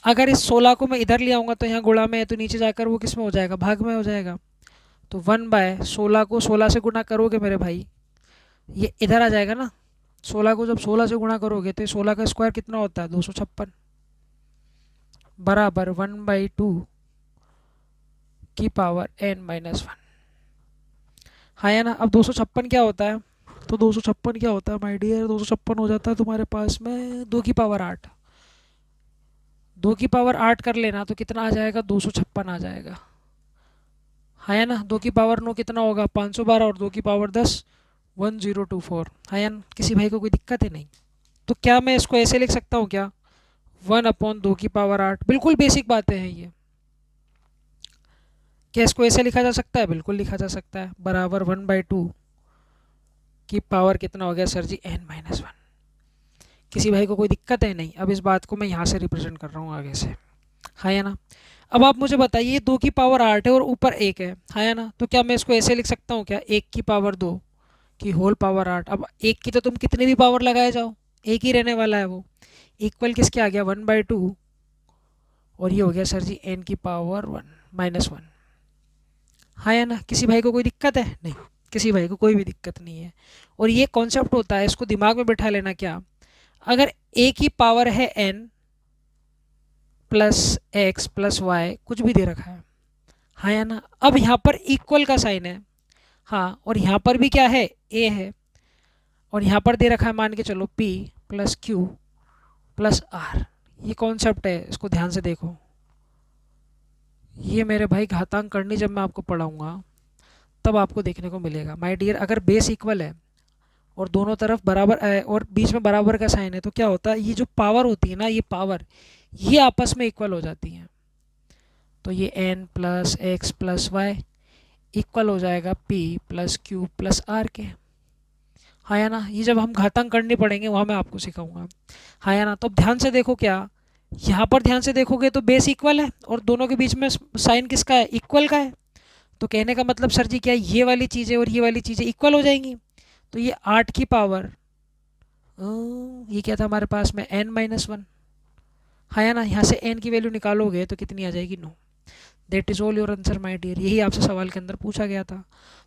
अगर इस 16 को मैं इधर ले आऊँगा तो यहाँ गुणा में है, तो नीचे जाकर वो किस में हो जाएगा, भाग में हो जाएगा। तो 1/16 को 16 से गुणा करोगे मेरे भाई, ये इधर आ जाएगा ना। 16 को जब 16 से गुणा करोगे तो 16 का स्क्वायर कितना होता है, 256 बराबर 1/2 की पावर n-1। हाँ या ना। अब 256 क्या होता है, तो 256 क्या होता है माय डियर, 256 हो जाता है तुम्हारे पास में 2 की पावर 8। 2 की पावर 8 कर लेना तो कितना आ जाएगा, 256 आ जाएगा, है या ना। 2 की पावर 9 कितना होगा, 512, और 2 की पावर 10 1024, है या ना। किसी भाई को कोई दिक्कत है? नहीं। तो क्या मैं इसको ऐसे लिख सकता हूँ क्या, 1/2 की पावर 8। बिल्कुल बेसिक बातें हैं ये। क्या इसको ऐसे लिखा जा सकता है? बिल्कुल लिखा जा सकता है, बराबर 1/2 की पावर कितना हो गया सर जी, n-1। किसी भाई को कोई दिक्कत है? नहीं। अब इस बात को मैं यहाँ से रिप्रेजेंट कर रहा हूँ आगे से, हाँ या ना। अब आप मुझे बताइए, 2 की पावर 8 है और ऊपर 1 है, हाँ या ना। तो क्या मैं इसको ऐसे लिख सकता हूँ क्या, 1 की पावर 2 की होल पावर 8। अब 1 की तो तुम कितनी भी पावर लगाए जाओ, एक ही रहने वाला है वो। इक्वल किसके आ गया, 1/2, और ये हो गया सर जी n की पावर 1-1, हाँ या ना। किसी भाई को कोई दिक्कत है? नहीं। किसी भाई को कोई भी दिक्कत नहीं है। और ये कॉन्सेप्ट होता है, इसको दिमाग में बैठा लेना। क्या, अगर a की पावर है n plus X plus Y, कुछ भी दे रखा है, हाँ या ना। अब यहाँ पर इक्वल का साइन है, हाँ, और यहाँ पर भी क्या है, a है, और यहाँ पर दे रखा है मान के चलो p plus Q plus R. ये कॉन्सेप्ट है, इसको ध्यान से देखो। ये मेरे भाई घातांक करनी जब मैं आपको पढ़ाऊँगा तब आपको देखने को मिलेगा माय डियर। अगर बेस इक्वल है और दोनों तरफ बराबर और बीच में बराबर का साइन है, तो क्या होता है, ये जो पावर होती है ना, ये पावर ये आपस में इक्वल हो जाती हैं। तो ये n plus X plus Y equal हो जाएगा p plus Q plus R के, हाँ या ना। ये जब हम घातांक करने पड़ेंगे वहाँ मैं आपको सिखाऊंगा, हाँ या ना। तो अब ध्यान से देखो, क्या यहाँ पर ध्यान से देखोगे तो बेस इक्वल है और दोनों के बीच में साइन किसका है, इक्वल का है। तो कहने का मतलब सर जी क्या, ये वाली चीज़ें और ये वाली चीज़ें इक्वल हो जाएंगी। तो ये 8 की पावर, ये क्या था हमारे पास में, n-1, हाँ या ना। यहाँ से n की वैल्यू निकालोगे तो कितनी आ जाएगी, 9। That is all your answer my dear. यही आपसे सवाल के अंदर पूछा गया था।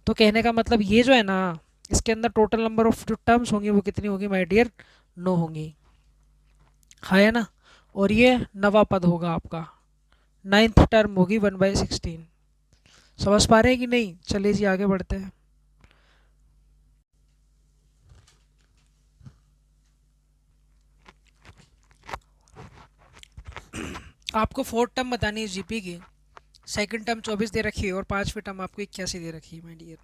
तो कहने का मतलब ये जो है ना, इसके अंदर टोटल नंबर ऑफ जो टर्म्स होंगी वो कितनी होगी माय डियर, 9 होंगी, हाँ या ना। और ये नवा पद होगा आपका, 9th टर्म होगी 1/16। समझ पा रहे हैं कि नहीं? चलिए जी आगे बढ़ते हैं। आपको फोर्थ टर्म बतानी है जीपी की। सेकंड टर्म 24 दे रखी है और पांचवी टर्म आपको 81 दे रखी है माय डियर।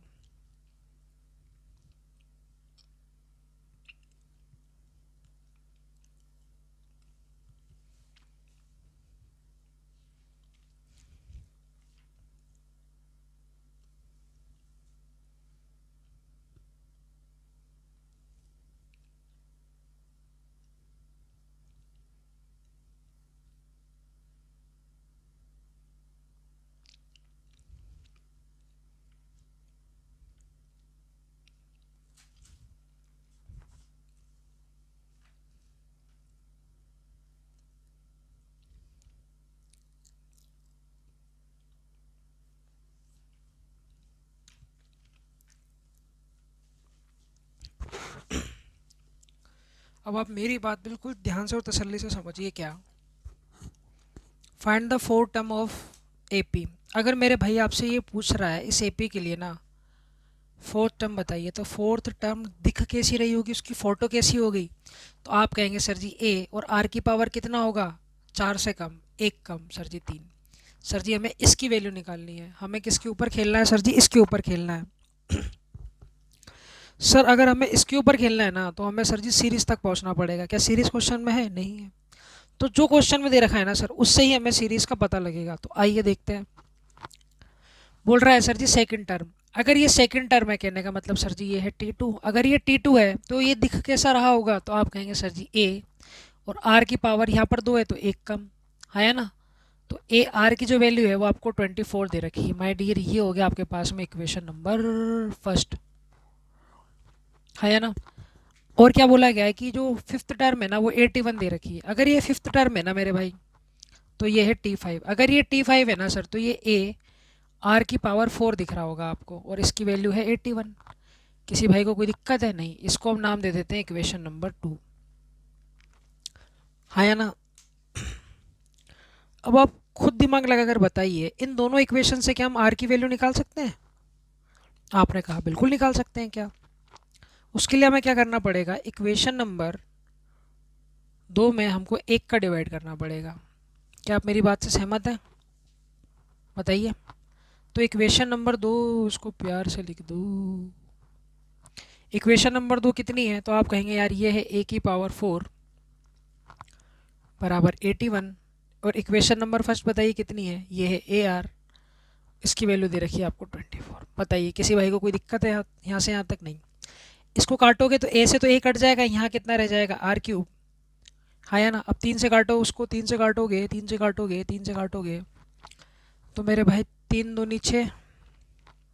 अब आप मेरी बात बिल्कुल ध्यान से और तसल्ली से समझिए। क्या? Find the fourth term of AP. अगर मेरे भाई आपसे ये पूछ रहा है इस एपी के लिए ना, फोर्थ टर्म बताइए, तो फोर्थ टर्म दिख कैसी रही होगी, उसकी फ़ोटो कैसी होगी? तो आप कहेंगे सर जी ए, और आर की पावर कितना होगा? 4 से कम, एक कम सर जी 3। सर जी हमें इसकी वैल्यू निकालनी है। हमें किसके ऊपर खेलना है सर जी? इसके ऊपर खेलना है। सर अगर हमें इसके ऊपर खेलना है ना, तो हमें सर जी सीरीज तक पहुंचना पड़ेगा। क्या सीरीज क्वेश्चन में है? नहीं है। तो जो क्वेश्चन में दे रखा है ना सर, उससे ही हमें सीरीज का पता लगेगा। तो आइए देखते हैं। बोल रहा है सर जी सेकंड टर्म। अगर ये सेकंड टर्म है, कहने का मतलब सर जी ये है T2। अगर ये T2 है तो ये दिख कैसा रहा होगा? तो आप कहेंगे सर जी ए, और आर की पावर यहाँ पर 2 है तो एक कम है ना। तो ए आर की जो वैल्यू है वो आपको 24 दे रखी है माय डियर। ये हो गया आपके पास में इक्वेशन नंबर फर्स्ट, है ना। और क्या बोला गया है कि जो फिफ्थ टर्म है ना वो 81 दे रखी है। अगर ये फिफ्थ टर्म है ना मेरे भाई, तो ये है T5। अगर ये T5 है ना सर, तो ये ए आर की पावर 4 दिख रहा होगा आपको, और इसकी वैल्यू है 81। किसी भाई को कोई दिक्कत है? नहीं। इसको हम नाम दे देते हैं इक्वेशन नंबर 2, है ना। अब आप खुद दिमाग लगाकर बताइए, इन दोनों इक्वेशन से क्या हम आर की वैल्यू निकाल सकते हैं? आपने कहा बिल्कुल निकाल सकते हैं। क्या? उसके लिए हमें क्या करना पड़ेगा? इक्वेशन नंबर 2 में हमको एक का डिवाइड करना पड़ेगा। क्या आप मेरी बात से सहमत हैं? बताइए। तो इक्वेशन नंबर 2, उसको प्यार से लिख दो। इक्वेशन नंबर 2 कितनी है? तो आप कहेंगे यार ये है ए की पावर 4 बराबर 81। और इक्वेशन नंबर फर्स्ट बताइए कितनी है? ये है ए आर, इसकी वैल्यू दे रखी है आपको 24। बताइए किसी भाई को कोई दिक्कत है यहाँ से यहाँ तक? नहीं। इसको काटोगे तो ए से तो ए कट जाएगा, यहाँ कितना रह जाएगा? आर क्यूब, है ना। अब 3 से काटो उसको, 3 से काटोगे, 3 से काटोगे, 3 से काटोगे, तो मेरे भाई 3 दूनी 6,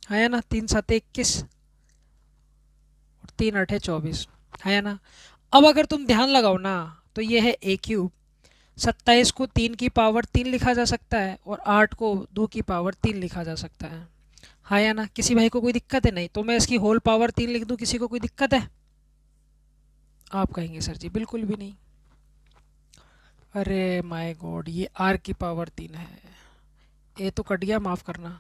है ना। 3 7 21 और 3 8 24, है ना। अब अगर तुम ध्यान लगाओ ना, तो ये है ए क्यूब। 27 को 3 की पावर 3 लिखा जा सकता है, और 8 को 2 की पावर 3 लिखा जा सकता है या ना। किसी भाई को कोई दिक्कत है? नहीं। तो मैं इसकी होल पावर 3 लिख दूं, किसी को कोई दिक्कत है? आप कहेंगे सर जी बिल्कुल भी नहीं। अरे माय गॉड, ये आर की पावर 3 है। ए तो कट गया, माफ़ करना।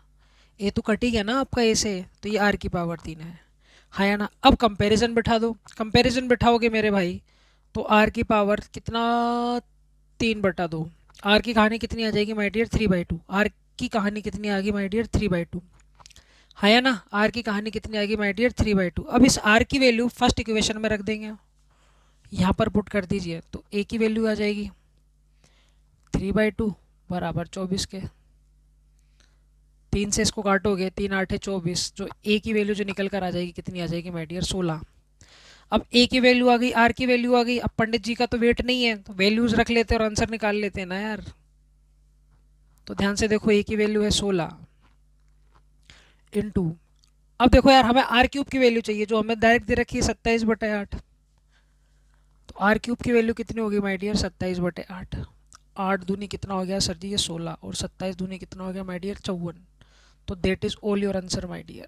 ए तो कट ही गया ना आपका ए से, तो ये आर की पावर 3 है या ना। अब कंपैरिजन बिठा दो। कंपैरिजन बिठाओगे मेरे भाई, तो आर की पावर कितना? 3/2। आर की कहानी कितनी आ जाएगी माय डियर? 3/2। आर की कहानी कितनी आ गई माय डियर? 3/2, है ना। आर की कहानी कितनी आ गई माय डियर? 3/2। अब इस आर की वैल्यू फर्स्ट इक्वेशन में रख देंगे, यहाँ पर पुट कर दीजिए, तो ए की वैल्यू आ जाएगी 3/2 बराबर 24 के। 3 से इसको काटोगे, 3 8 24, जो ए की वैल्यू जो निकल कर आ जाएगी कितनी आ जाएगी माय डियर? 16। अब ए की वैल्यू आ गई, आर की वैल्यू आ गई। अब पंडित जी का तो वेट नहीं है, तो वैल्यूज रख लेते और आंसर निकाल लेते हैं ना यार। तो ध्यान से देखो, ए की वैल्यू है 16 इंटू, अब देखो यार हमें आर क्यूब की वैल्यू चाहिए, जो हमें डायरेक्ट दे रखी है 27/8। तो आर क्यूब की वैल्यू कितनी होगी माय डियर? 27/8। 8 दूनी कितना हो गया सर जी? ये 16, और 27 दूनी कितना हो गया माय डियर? 54। तो that is all your answer my dear.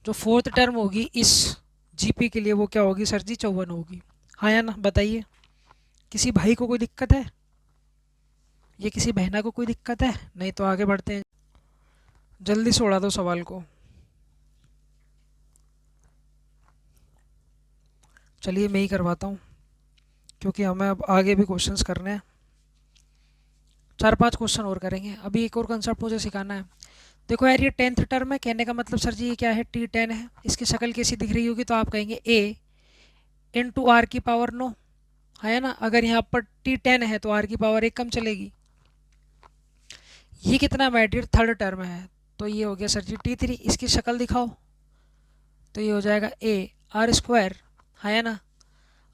जो फोर्थ टर्म होगी इस जीपी के लिए वो क्या होगी सर जी? 54 होगी, हाँ या ना। बताइए किसी भाई को कोई दिक्कत है? ये किसी बहना को कोई दिक्कत है? नहीं तो आगे बढ़ते हैं। जल्दी से उड़ा दो सवाल को। चलिए मैं ही करवाता हूँ, क्योंकि हमें अब आगे भी क्वेश्चंस करने हैं। 4-5 क्वेश्चन और करेंगे। अभी एक और कंसेप्ट मुझे सिखाना है। देखो यार, ये 10th टर्म है, कहने का मतलब सर जी ये क्या है, T10 है। इसकी शक्ल कैसी दिख रही होगी, तो आप कहेंगे a इंटू आर की पावर 9, है ना। अगर यहाँ पर T10 है तो आर की पावर 1 कम चलेगी। ये कितना मैटर, थर्ड टर्म है, तो ये हो गया सर जी T3। इसकी शक्ल दिखाओ, तो ये हो जाएगा a आर स्क्वायर, है ना।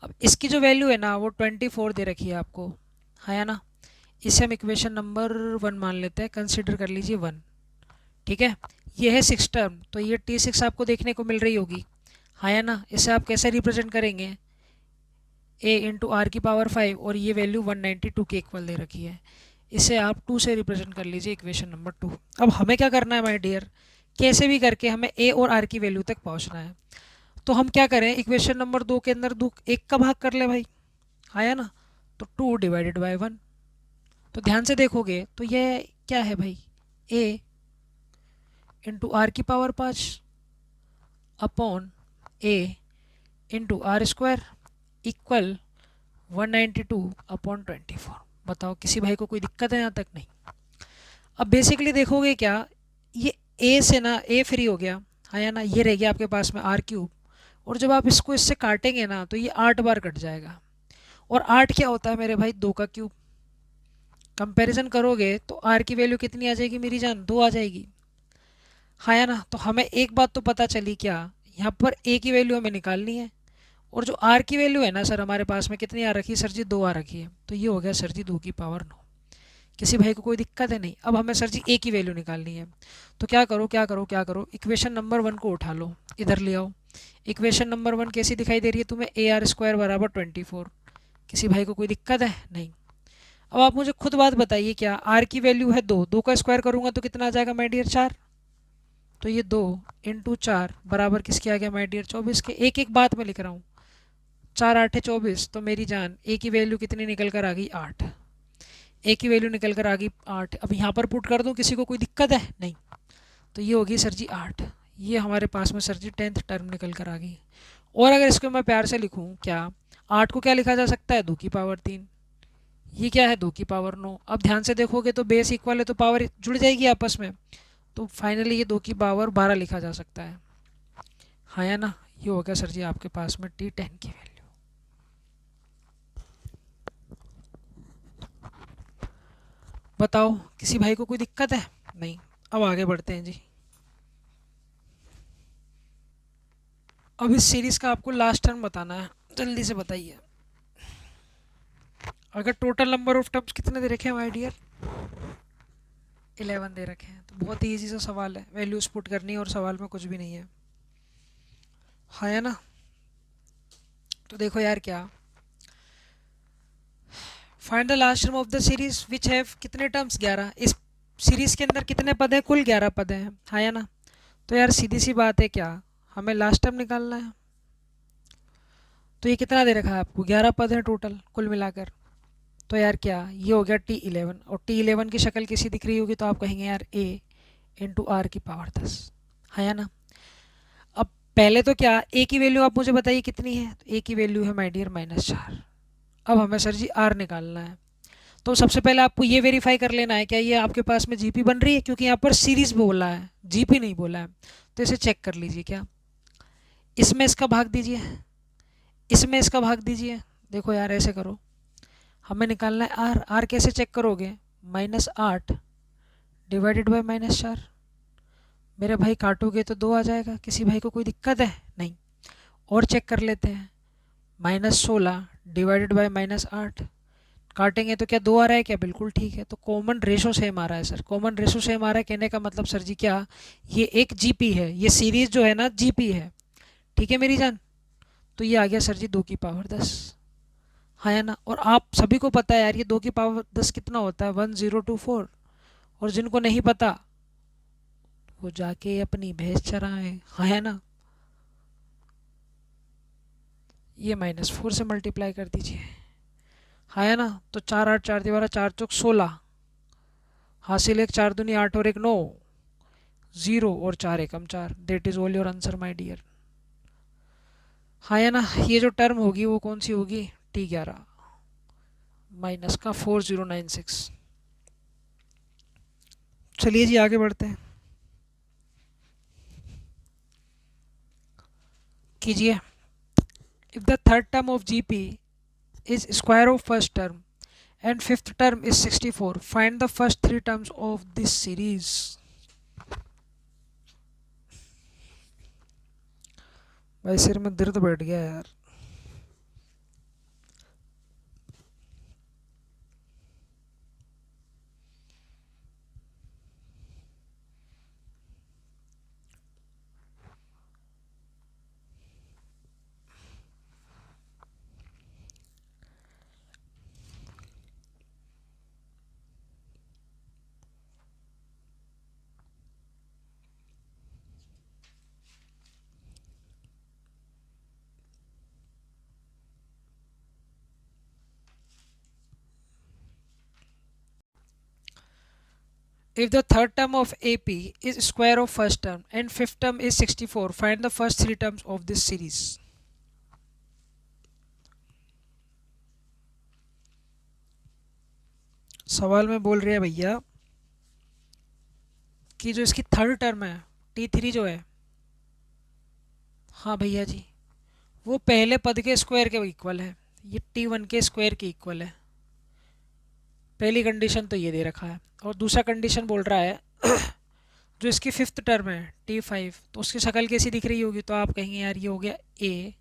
अब इसकी जो वैल्यू है ना वो 24 दे रखी है आपको, है ना। इसे हम इक्वेशन नंबर 1 मान लेते हैं, कंसिडर कर लीजिए 1। ठीक है, ये है 6 टर्म, तो ये T6 आपको देखने को मिल रही होगी, है ना। इसे आप कैसे रिप्रेजेंट करेंगे, a इंटू आर की पावर 5, और ये वैल्यू 192 के इक्वल दे रखी है। इसे आप 2 से रिप्रेजेंट कर लीजिए, इक्वेशन नंबर 2। अब हमें क्या करना है माय डियर, कैसे भी करके हमें a और r की वैल्यू तक पहुंचना है। तो हम क्या करें, इक्वेशन नंबर 2 के अंदर 2 1 का भाग कर ले भाई, आया ना। तो 2 डिवाइडेड बाय 1। तो ध्यान से देखोगे तो ये क्या है भाई, a इंटू आर की power 5 upon a into R square equal 192 upon 24। बताओ किसी भाई को कोई दिक्कत है यहाँ तक? नहीं। अब बेसिकली देखोगे क्या, ये a से ना a फ्री हो गया, है ना। ये रह गया आपके पास में आर क्यूब, और जब आप इसको इससे काटेंगे ना तो ये 8 बार कट जाएगा। और 8 क्या होता है मेरे भाई, 2 का क्यूब। कंपैरिजन करोगे तो आर की वैल्यू कितनी आ जाएगी मेरी जान, 2 आ जाएगी, है ना। तो हमें एक बात तो पता चली, क्या, यहाँ पर a की वैल्यू हमें निकालनी है, और जो r की वैल्यू है ना सर हमारे पास में कितनी आ रखी है सर जी, 2 आ रखी है। तो ये हो गया सर जी 2 की पावर 9। किसी भाई को कोई दिक्कत है? नहीं। अब हमें सर जी a की वैल्यू निकालनी है, तो क्या करो क्या करो क्या करो, इक्वेशन नंबर 1 को उठा लो, इधर ले आओ। इक्वेशन नंबर 1 कैसी दिखाई दे रही है तुम्हें, ए आर स्क्वायर बराबर 24। किसी भाई को कोई दिक्कत है? नहीं। अब आप मुझे खुद बात बताइए, क्या आर की वैल्यू है 2, 2 का स्क्वायर करूंगा तो कितना आ जाएगा माय डियर, 4। तो ये 2 इंटू 4 बराबर किसके आ गया माय डियर, 24 के। एक एक बात मैं लिख रहा हूँ, 4 8 24, तो मेरी जान ए की वैल्यू कितनी निकल कर आ गई, 8। ए की वैल्यू निकल कर आ गई 8। अब यहाँ पर पुट कर दूँ, किसी को कोई दिक्कत है? नहीं। तो ये होगी सर जी 8। ये हमारे पास में सर जी 10th टर्म निकल कर आ गई। और अगर इसको मैं प्यार से लिखूँ, क्या 8 को क्या लिखा जा सकता है, 2 की पावर 3। ये क्या है, 2 की पावर 9। अब ध्यान से देखोगे तो बेस इक्वल है तो पावर जुड़ जाएगी आपस में, तो फाइनली ये 2 की पावर 12 लिखा जा सकता है, हाँ ना। ये हो गया सर जी आपके पास में T10 की वैल्यू। बताओ किसी भाई को कोई दिक्कत है? नहीं। अब आगे बढ़ते हैं जी। अब इस सीरीज़ का आपको लास्ट टर्म बताना है, जल्दी से बताइए। अगर टोटल नंबर ऑफ टर्म्स कितने दे रखे हैं माय डियर, 11 दे रखे हैं। तो बहुत ही ईजी सा सवाल है, वैल्यूज पुट करनी है और सवाल में कुछ भी नहीं है, हाँ ना। तो देखो यार, क्या find the last term of the series which have कितने टर्म्स, 11। इस सीरीज के अंदर कितने पद हैं, कुल 11 पद हैं, हाँ ना। तो यार सीधी सी बात है, क्या हमें लास्ट टर्म निकालना है। तो ये कितना दे रखा है आपको, 11 पद हैं टोटल कुल मिलाकर। तो यार क्या, ये हो गया T11, और T11 की शक्ल कैसी दिख रही होगी, तो आप कहेंगे यार a इंटू आर की पावर 10, है ना। अब पहले तो क्या, a की वैल्यू आप मुझे बताइए कितनी है, तो a की वैल्यू है माय डियर -4। अब हमें सर जी r निकालना है। तो सबसे पहले आपको ये वेरीफाई कर लेना है, क्या ये आपके पास में जीपी बन रही है, क्योंकि यहाँ पर सीरीज बोला है, जीपी नहीं बोला है। तो इसे चेक कर लीजिए, क्या इसमें इसका भाग दीजिए, इसमें इसका भाग दीजिए। देखो यार ऐसे करो, हमें निकालना है आर। आर कैसे चेक करोगे, -8 डिवाइडेड बाय -4। मेरे भाई काटोगे तो 2 आ जाएगा, किसी भाई को कोई दिक्कत है? नहीं। और चेक कर लेते हैं, -16 डिवाइडेड बाय -8। काटेंगे तो क्या 2 आ रहा है क्या, बिल्कुल ठीक है। तो कॉमन रेशो सेम आ रहा है सर, कॉमन रेशो सेम आ रहा है, कहने का मतलब सर जी क्या, ये एक जीपी है, ये सीरीज जो है ना जीपी है, ठीक है मेरी जान। तो ये आ गया सर जी 2 की पावर 10, हाँ ना। और आप सभी को पता है यार, ये 2 की पावर 10 कितना होता है, 1024। और जिनको नहीं पता वो जाके अपनी भैंस चराएं, है ना। ये -4 से मल्टीप्लाई कर दीजिए, है ना। तो 4 8 4 12 4 चौक 16, हासिल एक 4 दूनी 8 और 1 9, 0 और 4 एकम 4, that is all your answer my dear. हाँ या ना, ये जो टर्म होगी वो कौन सी होगी, T11 माइनस का 4096। चलिए जी आगे बढ़ते हैं, कीजिए। If the third term of GP is square of first term and fifth term is 64, find the first three terms of this series। भाई सिर में दर्द बैठ गया यार। If the third term of AP is square of first term and fifth term is 64, find the first three terms of this series। सवाल में बोल रहे हैं भैया कि जो इसकी थर्ड टर्म है T3 जो है, हाँ भैया जी, वो पहले पद के स्क्वायर के इक्वल है, ये T1 के स्क्वायर के इक्वल है। पहली कंडीशन तो ये दे रखा है, और दूसरा कंडीशन बोल रहा है जो इसकी फिफ्थ टर्म है T5, तो उसकी शक्ल कैसी दिख रही होगी, तो आप कहेंगे यार ये हो गया A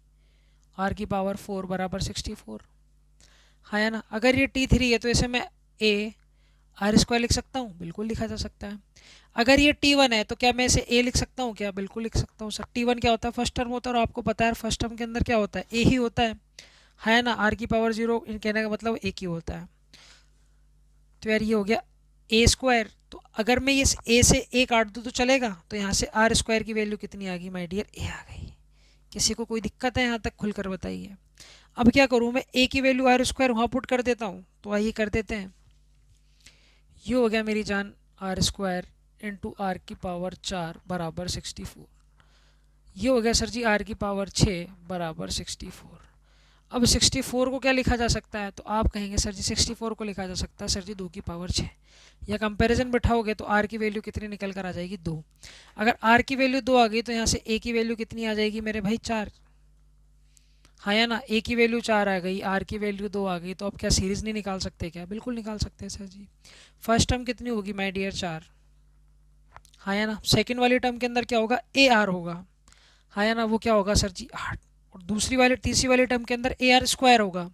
r⁴ बराबर 64। हाँ या ना, अगर ये T3 है तो इसे मैं A r² लिख सकता हूँ, बिल्कुल लिखा जा सकता है। अगर ये T1 है तो क्या मैं इसे A लिख सकता हूँ क्या, बिल्कुल लिख सकता हूँ सर। T1 क्या होता है, फर्स्ट टर्म होता है, और आपको पता है फर्स्ट टर्म के अंदर क्या होता है, A ही होता है। है ना, r⁴ कहने का मतलब एक ही होता है। तो यार ये हो गया A²। तो अगर मैं इस A से A काट दूँ तो चलेगा, तो यहाँ से r² की वैल्यू कितनी आ गई माय डियर, A आ गई। किसी को कोई दिक्कत है यहाँ तक, खुलकर बताइए। अब क्या करूँ मैं, A की वैल्यू r² वहाँ पुट कर देता हूँ, तो आइए कर देते हैं। ये हो गया मेरी जान r² इंटू r⁴ बराबर 64। ये हो गया सर जी r⁴ बराबर 64। अब 64 को क्या लिखा जा सकता है, तो आप कहेंगे सर जी 64 को लिखा जा सकता है सर जी 2⁴ या कंपैरिजन बैठाओगे तो r की वैल्यू कितनी निकल कर आ जाएगी, 2। अगर r की वैल्यू 2 आ गई तो यहाँ से a की वैल्यू कितनी आ जाएगी मेरे भाई, 4। हाँ या ना, a की वैल्यू 4 आ गई, r की वैल्यू 2 आ गई, तो अब क्या सीरीज़ नहीं निकाल सकते क्या, बिल्कुल निकाल सकते हैं सर जी। फर्स्ट टर्म कितनी होगी माय डियर, 4। हाँ या ना, सेकेंड वाली टर्म के अंदर क्या होगा, ए आर होगा। हाँ या ना, वो क्या होगा सर जी, 8। और तीसरी वाली टर्म के अंदर AR² होगा,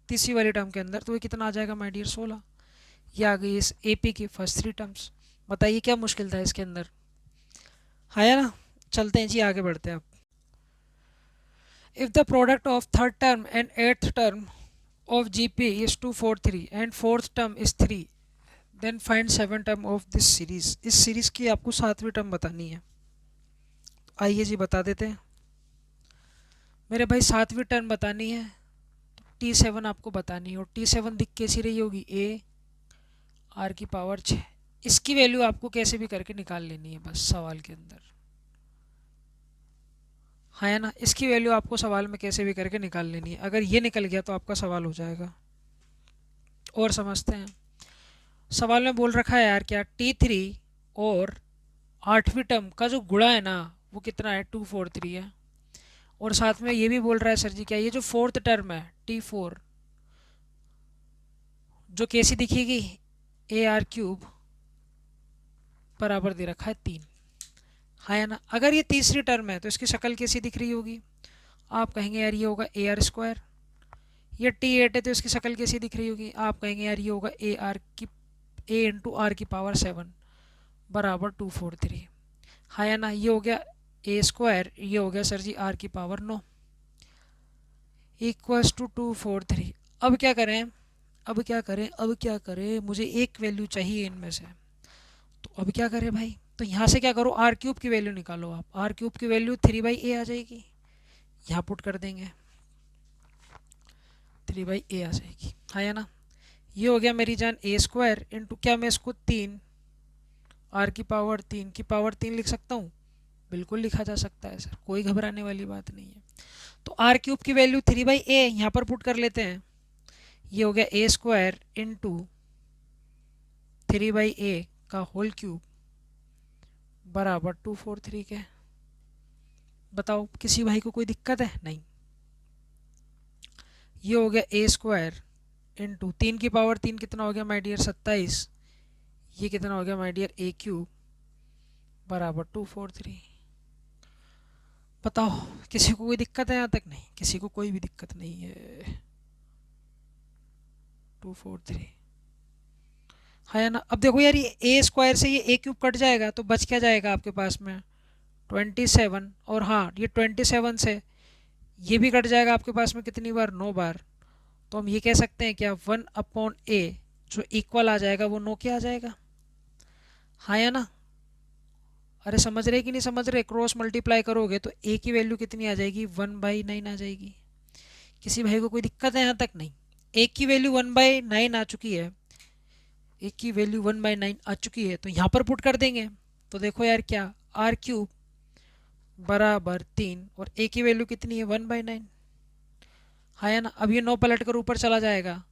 तीसरी वाली टर्म के अंदर, तो ये कितना आ जाएगा माय डियर, 16। ये आ गई इस AP की फर्स्ट थ्री टर्म्स। बताइए क्या मुश्किल था इसके अंदर। हाँ या ना, चलते हैं जी आगे बढ़ते हैं अब। If the product of third term and eighth term of GP is 243 and fourth term is 3, then find seven term of this series. इस सीरीज की आपको सातवीं टर्म बतानी है। आइए जी बता देते हैं मेरे भाई, सातवीं टर्म बतानी है तो T7 आपको बतानी है, और T7 दिख कैसी रही होगी, A r⁴ इसकी वैल्यू आपको कैसे भी करके निकाल लेनी है बस सवाल के अंदर। हाँ है ना, इसकी वैल्यू आपको सवाल में कैसे भी करके निकाल लेनी है। अगर ये निकल गया तो आपका सवाल हो जाएगा। और समझते हैं, सवाल में बोल रखा है यार क्या, T3 और आठवीं टर्म का जो गुणा है ना वो कितना है, 243 है। और साथ में ये भी बोल रहा है सर जी क्या, ये जो फोर्थ टर्म है T4 जो कैसी दिखेगी, AR³ बराबर दे रखा है 3। हाँ या ना, अगर ये तीसरी टर्म है तो इसकी शक्ल कैसी दिख रही होगी, आप कहेंगे यार ये होगा AR²। ये T8 है तो इसकी शक्ल कैसी दिख रही होगी, आप कहेंगे यार ये होगा A इंटू r⁴ बराबर 243। हाँ या ना, ये हो गया A², ये हो गया sir ji r⁴ equals to 243। अब क्या करें, अब क्या करें, मुझे एक वैल्यू चाहिए इनमें से, तो अब क्या करें भाई, तो यहाँ से क्या करो, r³ की वैल्यू निकालो आप। r³ की वैल्यू 3/a आ जाएगी, यहाँ पुट कर देंगे, 3/a आ जाएगी। हाँ या ना, ये हो गया मेरी जान A² इंटू क्या, मैं इसको 3 आर की पावर 3 लिख सकता हूँ, बिल्कुल लिखा जा सकता है सर, कोई घबराने वाली बात नहीं है। तो आर क्यूब की वैल्यू 3/a यहाँ पर पुट कर लेते हैं, ये हो गया ए स्क्वायर इंटू 3/a का होल क्यूब बराबर 243 के। बताओ किसी भाई को कोई दिक्कत है? नहीं। ये हो गया ए स्क्वायर इंटू 3 कितना हो गया माय डियर 27, ये कितना हो गया माय डियर ए क्यूब बराबर 243। बताओ किसी को कोई दिक्कत है यहाँ तक? नहीं, किसी को कोई भी दिक्कत नहीं है। 243 है ना। अब देखो यार, ये ए स्क्वायर से ये ए क्यूब कट जाएगा तो बच क्या जाएगा आपके पास में 27, और हाँ ये 27 से ये भी कट जाएगा आपके पास में कितनी बार 9 बार। तो हम ये कह सकते हैं क्या 1/a जो इक्वल आ जाएगा वो 9 क्या आ जाएगा, हाँ या ना। अरे समझ रहे कि नहीं समझ रहे? क्रॉस मल्टीप्लाई करोगे तो ए की वैल्यू कितनी आ जाएगी 1/9 आ जाएगी। किसी भाई को कोई दिक्कत है यहाँ तक? नहीं। ए की वैल्यू 1/9 आ चुकी है, ए की वैल्यू 1/9 आ चुकी है, तो यहाँ पर पुट कर देंगे। तो देखो यार क्या आर क्यूब बराबर 3 और ए की वैल्यू कितनी है 1/9, हाँ या ना। अब ये 9 पलट कर ऊपर चला जाएगा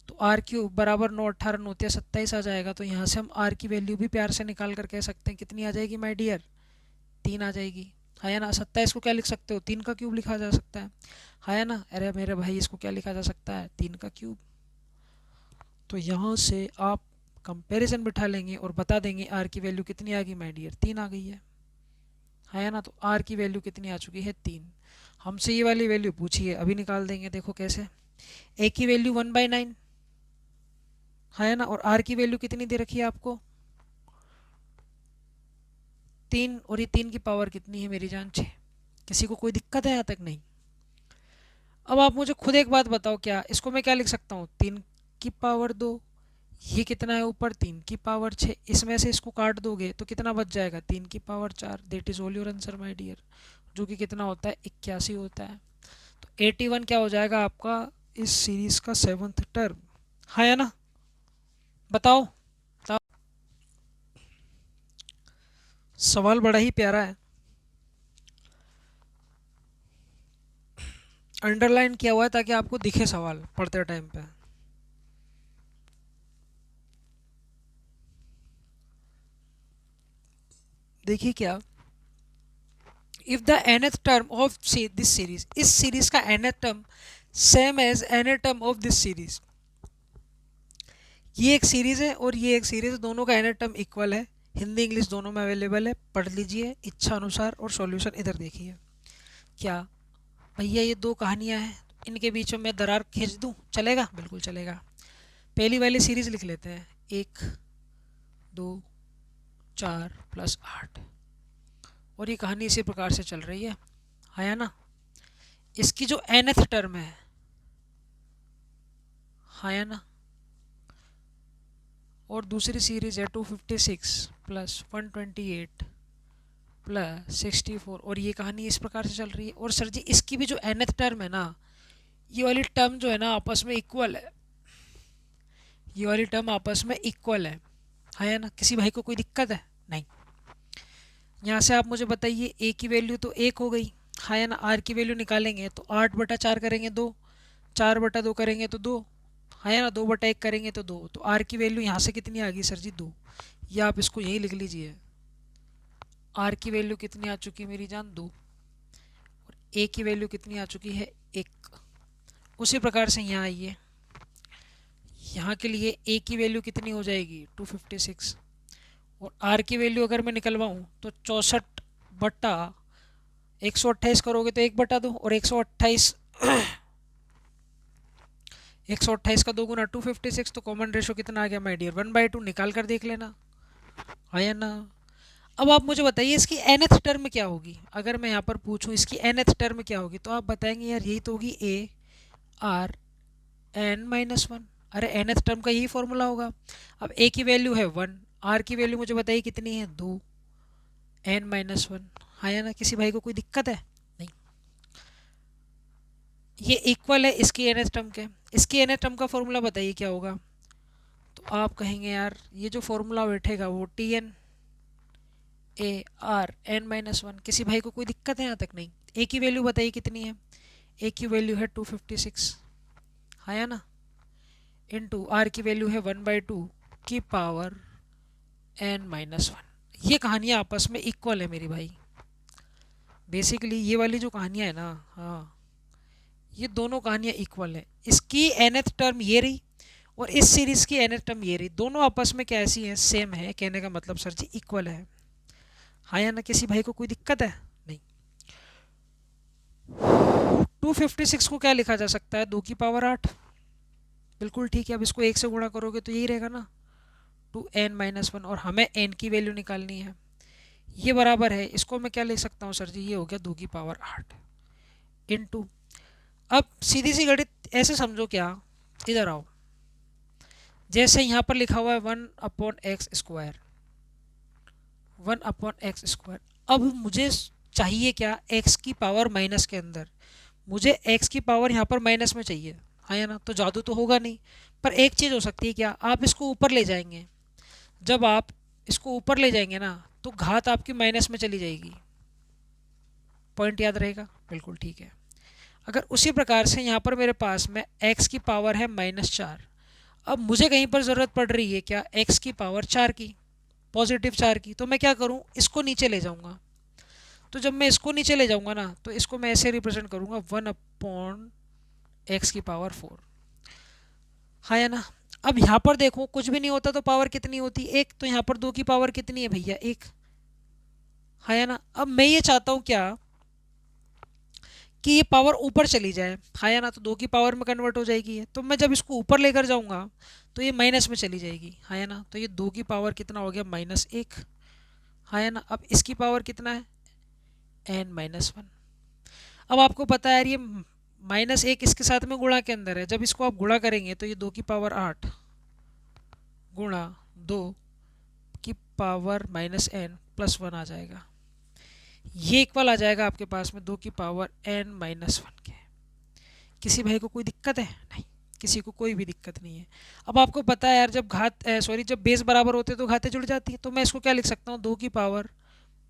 तो आर क्यूब बराबर 9 18 9 27 आ जाएगा। तो यहाँ से हम आर की वैल्यू भी प्यार से निकाल कर कह सकते हैं कितनी आ जाएगी माय डियर 3 आ जाएगी, हाँ या ना। 27 को क्या लिख सकते हो 3 का क्यूब लिखा जा सकता है, हाँ या ना। अरे मेरे भाई इसको क्या लिखा जा सकता है 3 का क्यूब। तो यहाँ से आप कंपैरिजन बिठा लेंगे और बता देंगे आर की वैल्यू कितनी आ गई माय डियर 3 आ गई है, हाँ या ना। तो आर की वैल्यू कितनी आ चुकी है 3। हमसे ये वाली वैल्यू पूछिए, अभी निकाल देंगे। देखो कैसे, ए की वैल्यू 1/9 है ना, और आर की वैल्यू कितनी दे रखी है आपको 3, और ये 3 की पावर कितनी है मेरी जान 6। किसी को कोई दिक्कत है यहाँ तक? नहीं। अब आप मुझे खुद एक बात बताओ, क्या इसको मैं क्या लिख सकता हूँ 3 की पावर 2, ये कितना है ऊपर 3 की पावर 6, इसमें से इसको काट दोगे तो कितना बच जाएगा 3 की power 4। That is all your answer my dear, जो कि कितना होता है 81 होता है। तो 81 क्या हो जाएगा आपका इस सीरीज का 7th टर्म, हाँ या ना। बताओ बताओ। सवाल बड़ा ही प्यारा है, अंडरलाइन किया हुआ है ताकि आपको दिखे सवाल पढ़ते टाइम पे। देखिए क्या, if the nth term of this series, इस सीरीज का nth term same as nth term of this series, ये एक सीरीज है और ये एक सीरीज है, दोनों का nth टर्म इक्वल है। हिंदी इंग्लिश दोनों में अवेलेबल है, पढ़ लीजिए इच्छा अनुसार। और सॉल्यूशन इधर देखिए। क्या भैया ये दो कहानियाँ हैं, इनके बीच में मैं दरार खींच दूँ, चलेगा? बिल्कुल चलेगा। पहली वाली सीरीज लिख लेते हैं 1 2 4 + 8, और ये कहानी इसी प्रकार से चल रही है, हाँ या ना। इसकी जो nth टर्म है, हाँ या ना, और दूसरी सीरीज है 256 + 128 + 64, और ये कहानी इस प्रकार से चल रही है। और सर जी इसकी भी जो nth टर्म है ना, ये वाली टर्म जो है ना आपस में इक्वल है, ये वाली टर्म आपस में इक्वल है, हाँ या ना। किसी भाई को कोई दिक्कत है? नहीं। यहाँ से आप मुझे बताइए ए की वैल्यू तो 1 हो गई, हाँ या ना। आर की वैल्यू निकालेंगे तो 8/4 करेंगे 2, 4/2 करेंगे तो 2, हाँ या ना। 2/1 करेंगे तो 2। तो आर की वैल्यू यहाँ से कितनी आ गई सर जी 2, या आप इसको यही लिख लीजिए। आर की वैल्यू कितनी आ चुकी है मेरी जान 2, और ए की वैल्यू कितनी आ चुकी है 1। उसी प्रकार से यहाँ आइए, यहाँ के लिए ए की वैल्यू कितनी हो जाएगी 256, और आर की वैल्यू अगर मैं निकलवाऊँ तो 64/128 करोगे तो 1/2, और 128 का 2 गुना 256, तो कॉमन रेशो कितना आ गया माय डियर 1/2। निकाल कर देख लेना, हाँ या ना। अब आप मुझे बताइए इसकी nth टर्म क्या होगी। अगर मैं यहाँ पर पूछूं इसकी nth टर्म क्या होगी, तो आप बताएंगे यार यही तो होगी a r n-1। अरे nth टर्म का यही फॉर्मूला होगा। अब a की वैल्यू है 1, r की वैल्यू मुझे बताइए कितनी है 2, n-1, हाँ या ना। किसी भाई को कोई दिक्कत है? नहीं। ये इक्वल है इसकी nth टर्म के। इसकी nth टर्म का फॉर्मूला बताइए क्या होगा। तो आप कहेंगे यार ये जो फॉर्मूला बैठेगा वो Tn A R N minus one. किसी भाई को कोई दिक्कत है यहाँ तक? नहीं। ए की वैल्यू बताइए कितनी है? ए की वैल्यू है 256, है ना, इनटू आर की वैल्यू है 1/2 की पावर एन माइनस वन। ये कहानियाँ आपस में इक्वल है मेरी भाई। बेसिकली ये वाली जो कहानियाँ है ना, हाँ, ये दोनों कहानियाँ इक्वल है। इसकी nth टर्म ये रही और इस सीरीज की nth टर्म ये रही, दोनों आपस में कैसी है? सेम है। कहने का मतलब सर जी इक्वल है। हाँ या ना? किसी भाई को कोई दिक्कत है? नहीं। 256 को क्या लिखा जा सकता है? 2 की पावर 8। बिल्कुल ठीक है। अब इसको 1 से गुणा करोगे तो यही रहेगा ना, 2n-1, और हमें n की वैल्यू निकालनी है। ये बराबर है, इसको मैं क्या लिख सकता हूँ सर जी? ये हो गया 2 की पावर 8 इंटू, अब सीधी सी गणित ऐसे समझो, क्या, इधर आओ, जैसे यहाँ पर लिखा हुआ है 1/x², 1/x²। अब मुझे चाहिए क्या? x की पावर माइनस के अंदर मुझे x की पावर यहाँ पर माइनस में चाहिए, हाँ या ना? तो जादू तो होगा नहीं, पर एक चीज़ हो सकती है, क्या, आप इसको ऊपर ले जाएंगे। जब आप इसको ऊपर ले जाएंगे ना, तो घात आपकी माइनस में चली जाएगी। पॉइंट याद रहेगा? बिल्कुल ठीक है। अगर उसी प्रकार से यहाँ पर मेरे पास में x की पावर है -4, अब मुझे कहीं पर ज़रूरत पड़ रही है क्या? x की पावर 4 की, पॉजिटिव 4 की। तो मैं क्या करूँ? इसको नीचे ले जाऊँगा। तो जब मैं इसको नीचे ले जाऊँगा ना, तो इसको मैं ऐसे रिप्रेजेंट करूँगा 1/x की पावर 4, हाँ या ना? अब यहाँ पर देखो, कुछ भी नहीं होता तो पावर कितनी होती? 1। तो यहाँ पर 2 की पावर कितनी है भैया? 1, हाँ या ना? अब मैं ये चाहता हूँ क्या, कि ये पावर ऊपर चली जाए, हाँ या ना? तो 2 की पावर में कन्वर्ट हो जाएगी। तो मैं जब इसको ऊपर लेकर जाऊँगा तो ये माइनस में चली जाएगी, हाँ या ना? तो ये 2 की पावर कितना हो गया? -1, हाँ या ना? अब इसकी पावर कितना है? n-1। अब आपको पता है यार, ये -1 इसके साथ में गुणा के अंदर है। जब इसको आप गुणा करेंगे तो ये 2 की पावर 8 गुणा 2 की पावर -n+1 आ जाएगा। ये इक्वल आ जाएगा आपके पास में 2 की पावर n-1 के। किसी भाई को कोई दिक्कत है? नहीं। किसी को कोई भी दिक्कत नहीं है। अब आपको पता है यार, जब जब बेस बराबर होते हैं तो घातें जुड़ जाती है। तो मैं इसको क्या लिख सकता हूँ? 2 की पावर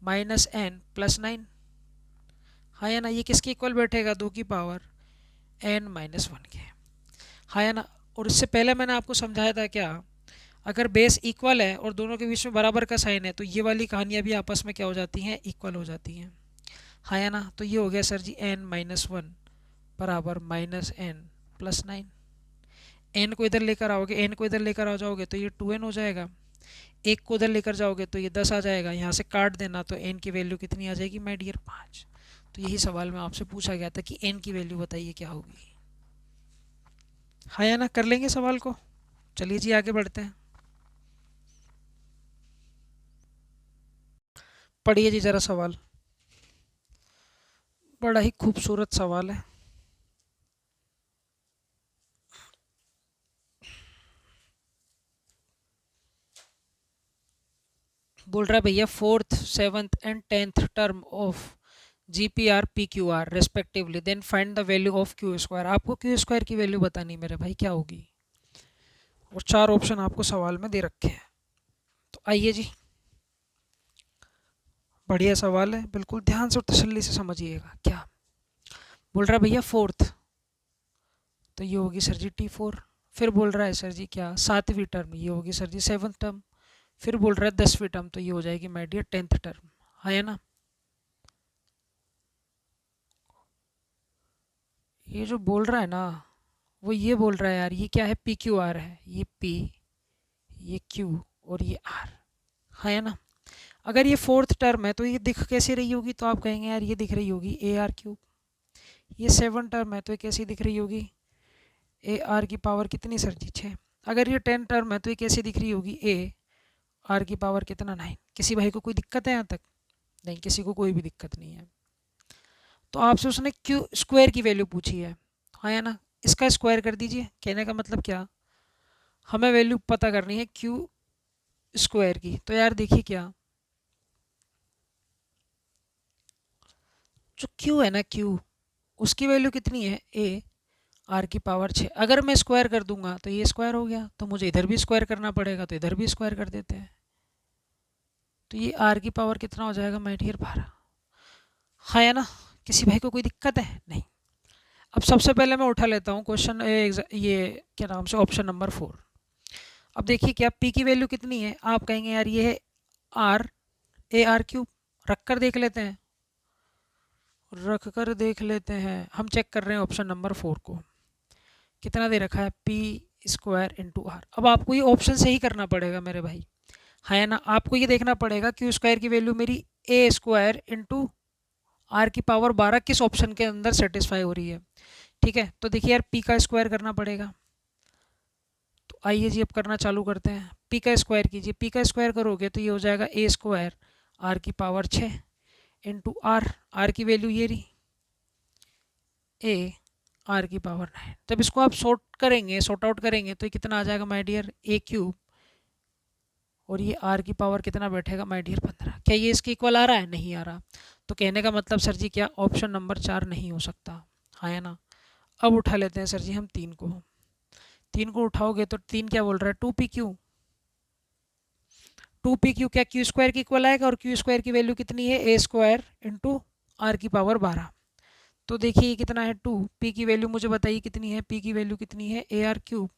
-n+9, हाँ या ना? ये किसके इक्वल बैठेगा? 2 की पावर n-1 के, हाँ या ना? और इससे पहले मैंने आपको समझाया था क्या, अगर बेस इक्वल है और दोनों के बीच में बराबर का साइन है तो ये वाली कहानियाँ भी आपस में क्या हो जाती हैं? इक्वल हो जाती हैं, हाँ या ना? तो ये हो गया सर जी n-1 बराबर -n+9। n को इधर लेकर आओगे, n को इधर लेकर आ जाओगे तो ये 2n हो जाएगा। एक को उधर लेकर जाओगे तो ये 10 आ जाएगा। यहाँ से काट देना तो n की वैल्यू कितनी आ जाएगी माय डियर? 5। तो यही सवाल में आपसे पूछा गया था कि n की वैल्यू बताइए क्या होगी, हाँ या ना? कर लेंगे सवाल को? चलिए जी आगे बढ़ते हैं। पढ़िए जी ज़रा सवाल, बड़ा ही खूबसूरत सवाल है। बोल रहा है भैया 4th 7th and 10th term of GPR PQR respectively, then find the value of Q square. आपको क्यू स्क्वायर की वैल्यू बतानी मेरे भाई, क्या होगी? और 4 ऑप्शन आपको सवाल में दे रखे हैं। तो आइए जी, बढ़िया सवाल है, बिल्कुल ध्यान से और तसल्ली से समझिएगा। क्या बोल रहा है भैया? 4th, तो ये होगी सर जी T4। फिर बोल रहा है सर जी क्या? 7वीं टर्म, ये होगी सर जी 7th टर्म। फिर बोल रहा है 10वीं टर्म, तो ये हो जाएगी माय डियर 10th टर्म, है ना? ये जो बोल रहा है ना, वो ये बोल रहा है यार, ये क्या है? PQR है, ये P, ये Q और ये R, है ना? अगर ये 4th टर्म है तो ये दिख कैसी रही होगी? तो आप कहेंगे यार ये दिख रही होगी AR3। ये 7 टर्म है तो ये कैसी दिख रही होगी? AR की पावर कितनी सर जी? 6। अगर ये 10 टर्म है तो ये कैसी दिख रही होगी? AR की पावर कितना? 9। किसी भाई को कोई दिक्कत है यहाँ तक? नहीं, किसी को कोई भी दिक्कत नहीं है। तो आपसे उसने क्यू स्क्वायर की वैल्यू पूछी है, हाँ या ना? इसका स्क्वायर कर दीजिए। कहने का मतलब क्या, हमें वैल्यू पता करनी है क्यू स्क्वायर की। तो यार देखिए क्या, जो क्यू है ना, क्यू, उसकी वैल्यू कितनी है? AR की पावर 6। अगर मैं स्क्वायर कर दूंगा तो ये स्क्वायर हो गया, तो मुझे इधर भी स्क्वायर करना पड़ेगा, तो इधर भी स्क्वायर कर देते हैं। तो ये आर की पावर कितना हो जाएगा माय डियर 12। हाँ या ना, किसी भाई को कोई दिक्कत है? नहीं। अब सबसे पहले मैं उठा लेता हूँ क्वेश्चन ये क्या नाम से ऑप्शन नंबर 4। अब देखिए क्या पी की वैल्यू कितनी है, आप कहेंगे यार ये है आर ए आर क्यूब। रख कर देख लेते हैं, रख कर देख लेते हैं। हम चेक कर रहे हैं ऑप्शन नंबर 4 को, कितना दे रखा है पी स्क्वायर इंटू आर। अब आपको ये ऑप्शन से ही करना पड़ेगा मेरे भाई, है ना। आपको ये देखना पड़ेगा क्यू स्क्वायर की वैल्यू मेरी ए स्क्वायर इंटू आर की पावर 12 किस ऑप्शन के अंदर सेटिस्फाई हो रही है। ठीक है, तो देखिए यार पी का स्क्वायर करना पड़ेगा। तो आइए जी अब करना चालू करते हैं। पी का स्क्वायर कीजिए, पी का स्क्वायर करोगे तो ये हो जाएगा ए स्क्वायर आर की पावर 6 इंटू आर, आर की वैल्यू ये रही ए आर की पावर 9। जब इसको आप सॉर्ट आउट करेंगे तो ये कितना आ जाएगा माय डियर ए क्यूब, और ये आर की पावर कितना बैठेगा माय डियर 15। क्या ये इसके इक्वल आ रहा है? नहीं आ रहा। तो कहने का मतलब सर जी क्या ऑप्शन नंबर 4 नहीं हो सकता, हाँ या ना। अब उठा लेते हैं सर जी हम 3 को। 3 को उठाओगे तो 3 क्या बोल रहा है 2pq। 2pq क्या क्यू स्क्वायर की इक्वल आएगा, और क्यू स्क्वायर की वैल्यू कितनी है ए स्क्वायर इंटू आर की पावर 12। तो देखिए ये कितना है 2, पी की वैल्यू मुझे बताइए कितनी है, पी की वैल्यू कितनी है ए आर क्यूब।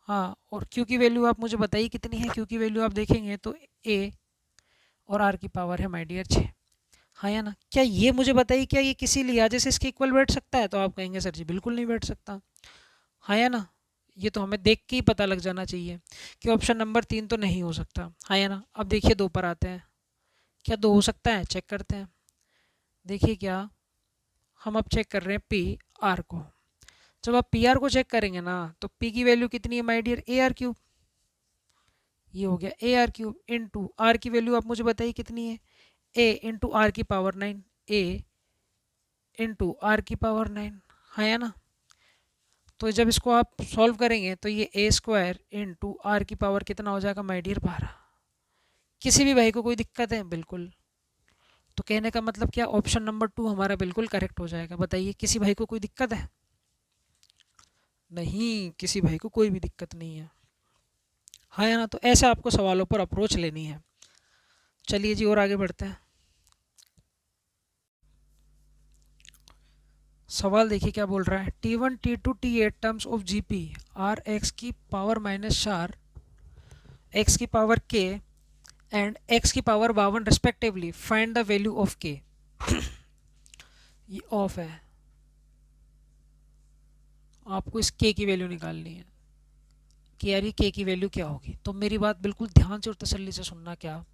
हाँ, और क्यू की वैल्यू आप मुझे बताइए कितनी है, क्यू की वैल्यू आप देखेंगे तो ए और आर की पावर है माय डियर 6, हाँ या ना। क्या ये मुझे बताइए क्या ये किसी लिहाजे से इसके इक्वल बैठ सकता है? तो आप कहेंगे सर जी बिल्कुल नहीं बैठ सकता, हाँ या ना। ये तो हमें देख के ही पता लग जाना चाहिए कि ऑप्शन नंबर 3 तो नहीं हो सकता, हाँ या ना। अब देखिए 2 पर आते हैं, क्या 2 हो सकता है? चेक करते हैं। देखिए क्या हम अब चेक कर रहे हैं पी आर को। जब आप पी आर को चेक करेंगे ना तो पी की वैल्यू कितनी है my dear A R cube. ये हो गया A R cube into R की वैल्यू आप मुझे बताइए कितनी है ए इंटू आर की पावर 9, ए इंटू आर की पावर 9, है ना। तो जब इसको आप सॉल्व करेंगे तो ये ए स्क्वायर इंटू आर की पावर कितना हो जाएगा माय डियर 12। किसी भी भाई को कोई दिक्कत है? बिल्कुल। तो कहने का मतलब क्या ऑप्शन नंबर 2 हमारा बिल्कुल करेक्ट हो जाएगा। बताइए किसी भाई को कोई दिक्कत है? नहीं, किसी भाई को कोई भी दिक्कत नहीं है, हाँ या ना। तो ऐसे आपको सवालों पर अप्रोच लेनी है। चलिए जी और आगे बढ़ते हैं। सवाल देखिए क्या बोल रहा है, T1 T2 T8 terms of GP are X की पावर -4 एक्स की पावर k एंड एक्स की power 52 respectively, find the value of k। ये ऑफ है, आपको इस k की वैल्यू निकालनी है कि यार ये k की वैल्यू क्या होगी। तो मेरी बात बिल्कुल ध्यान से और तसल्ली से सुनना। क्या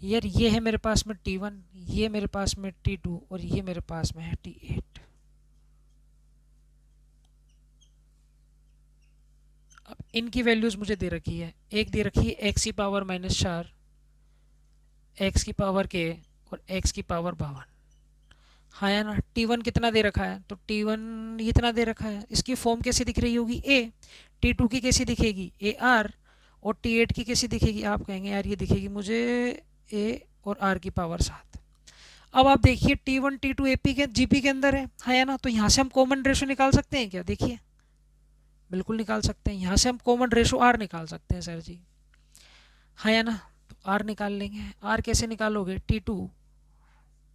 यार ये है मेरे पास में T1, ये मेरे पास में T2 और ये मेरे पास में है T8। अब इनकी वैल्यूज मुझे दे रखी है, एक दे रखी है एक्स की पावर -4 एक्स की पावर k और एक्स की पावर 52, हाँ या ना। T1 कितना दे रखा है, तो T1 इतना दे रखा है। इसकी फॉर्म कैसी दिख रही होगी ए, T2 की कैसी दिखेगी ए आर, और T8 की कैसी दिखेगी? आप कहेंगे यार ये दिखेगी मुझे ए और आर की पावर 7। अब आप देखिए T1 T2 AP के जीपी के अंदर है, हाँ या ना। तो यहाँ से हम कॉमन रेशो निकाल सकते हैं क्या? देखिए बिल्कुल निकाल सकते हैं। यहाँ से हम कॉमन रेशो आर निकाल सकते हैं सर जी, हाँ या ना। तो आर निकाल लेंगे। आर कैसे निकालोगे? T2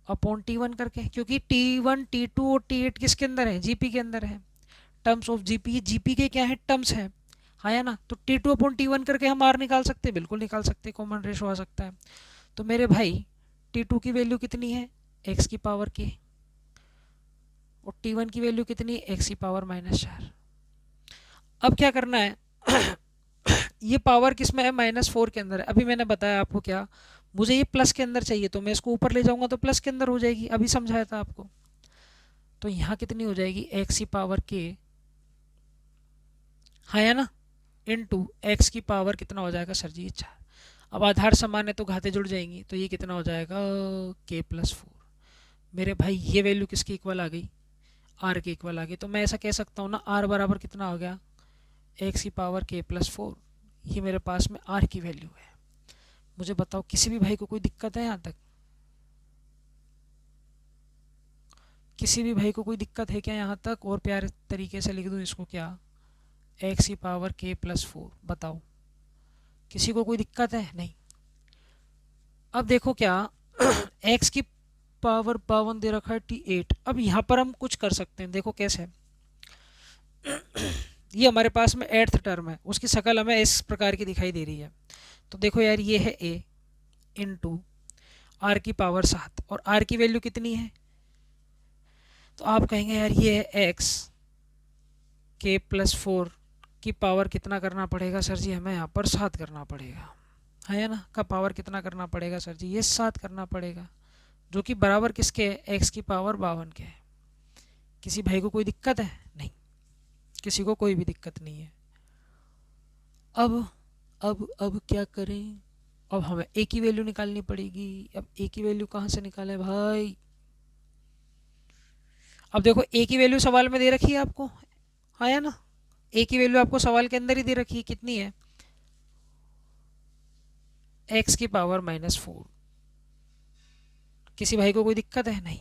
अपॉन T1 करके, क्योंकि T1 T2 और T8 किसके अंदर है? जीपी के अंदर है। टर्म्स ऑफ जीपी, जीपी के क्या है? टर्म्स है, हाँ या ना। तो T2 अपॉन T1 करके हम आर निकाल सकते हैं, बिल्कुल निकाल सकते हैं, कॉमन रेशो आ सकता है। तो मेरे भाई T2 की वैल्यू कितनी है एक्स की पावर k, और T1 की वैल्यू कितनी है एक्स की पावर -4। अब क्या करना है ये पावर किस में है? -4 के अंदर है। अभी मैंने बताया आपको क्या, मुझे ये प्लस के अंदर चाहिए, तो मैं इसको ऊपर ले जाऊंगा तो प्लस के अंदर हो जाएगी, अभी समझाया था आपको। तो यहाँ कितनी हो जाएगी एक्स की पावर k, हाँ या ना, इंटू एक्स की पावर कितना हो जाएगा सर जी 4। अब आधार समान है तो घाते जुड़ जाएंगी, तो ये कितना हो जाएगा k+4। मेरे भाई ये वैल्यू किसकी इक्वल आ गई? आर के इक्वल आ गई। तो मैं ऐसा कह सकता हूँ ना, आर बराबर कितना हो गया एक्स की पावर k+4। ये मेरे पास में आर की वैल्यू है। मुझे बताओ किसी भी भाई को कोई दिक्कत है यहाँ तक? किसी भी भाई को कोई दिक्कत है क्या यहाँ तक? और प्यारे तरीके से लिख दूँ इसको क्या, एक्स की पावर k+4। बताओ किसी को कोई दिक्कत है? नहीं। अब देखो क्या x की पावर 52 दे रखा है T8। अब यहाँ पर हम कुछ कर सकते हैं, देखो कैसे। ये हमारे पास में 8th टर्म है, उसकी शक्ल हमें इस प्रकार की दिखाई दे रही है। तो देखो यार, ये है a इंटू आर की पावर 7, और r की वैल्यू कितनी है? तो आप कहेंगे यार ये है x के प्लस 4 की पावर कितना करना पड़ेगा सर जी? हमें यहाँ पर 7 करना पड़ेगा, है ना। का पावर कितना करना पड़ेगा सर जी? ये 7 करना पड़ेगा, जो कि बराबर किसके है? x की पावर 52 के है। किसी भाई को कोई दिक्कत है? नहीं, किसी को कोई भी दिक्कत नहीं है। अब क्या करें? अब हमें a की वैल्यू निकालनी पड़ेगी। अब a की वैल्यू कहाँ से निकालें भाई? अब देखो a की वैल्यू सवाल में दे रखी है आपको, आया ना। a की वैल्यू आपको सवाल के अंदर ही दे रखी है, कितनी है? x की पावर -4। किसी भाई को कोई दिक्कत है? नहीं।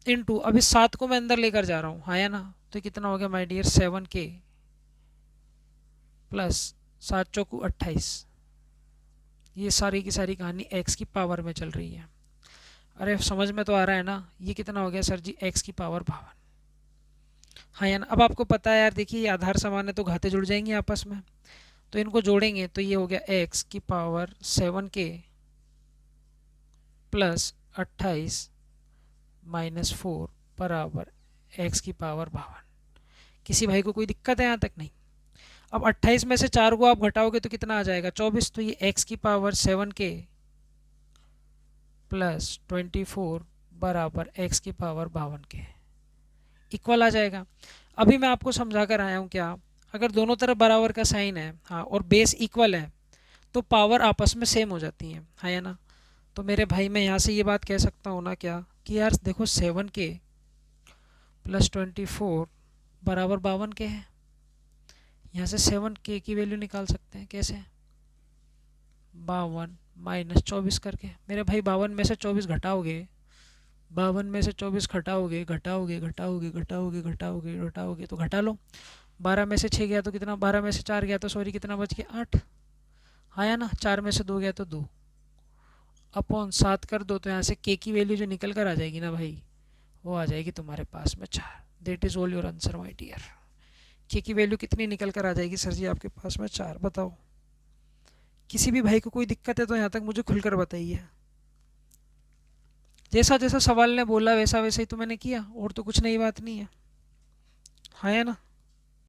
इनटू अब इस 7 को मैं अंदर लेकर जा रहा हूँ, आया ना। तो कितना हो गया माय डियर? 7k plus 7 चौकू 28। ये सारी की सारी कहानी x की पावर में चल रही है। अरे समझ में तो आ रहा है ना? ये कितना हो गया सर जी? x की पावर 52। हाँ या ना। अब आपको पता है यार, देखिए ये आधार समान है तो घाते जुड़ जाएंगे आपस में, तो इनको जोड़ेंगे तो ये हो गया x की पावर 7k प्लस 28 -4 बराबर x की पावर 52। किसी भाई को कोई दिक्कत है यहाँ तक? नहीं। अब 28 में से 4 को आप घटाओगे तो कितना आ जाएगा? 24। तो ये x की पावर 7k प्लस 24 बराबर x की पावर 52 के इक्वल आ जाएगा। अभी मैं आपको समझा कर आया हूँ क्या, अगर दोनों तरफ बराबर का साइन है, हाँ, और बेस इक्वल है, तो पावर आपस में सेम हो जाती है या ना। तो मेरे भाई मैं यहाँ से ये बात कह सकता हूँ ना क्या, कि यार देखो 7k प्लस 24 बराबर 52 के है। यहाँ से 7k की वैल्यू निकाल सकते हैं, कैसे? 52 माइनस 24 करके। मेरे भाई 52 में से 24 घटाओगे, 52 में से 24 घटाओगे घटाओगे घटाओगे घटाओगे घटाओगे घटाओगे तो घटा लो। 12 में से 6 गया तो कितना? 12 में से 4 गया तो सॉरी कितना बच गया? 8, आया ना। 4 में से 2 गया तो 2 अपॉन 7 कर दो, तो यहाँ से k की वैल्यू जो निकल कर आ जाएगी ना भाई, वो आ जाएगी तुम्हारे पास में 4। That is all your answer my dear. k की वैल्यू कितनी निकल कर आ जाएगी सर जी आपके पास में? 4। बताओ, किसी भी भाई को कोई दिक्कत है तो यहाँ तक मुझे खुलकर बताइए। जैसा जैसा सवाल ने बोला वैसा वैसा ही तो मैंने किया, और तो कुछ नई बात नहीं है, हाँ या ना।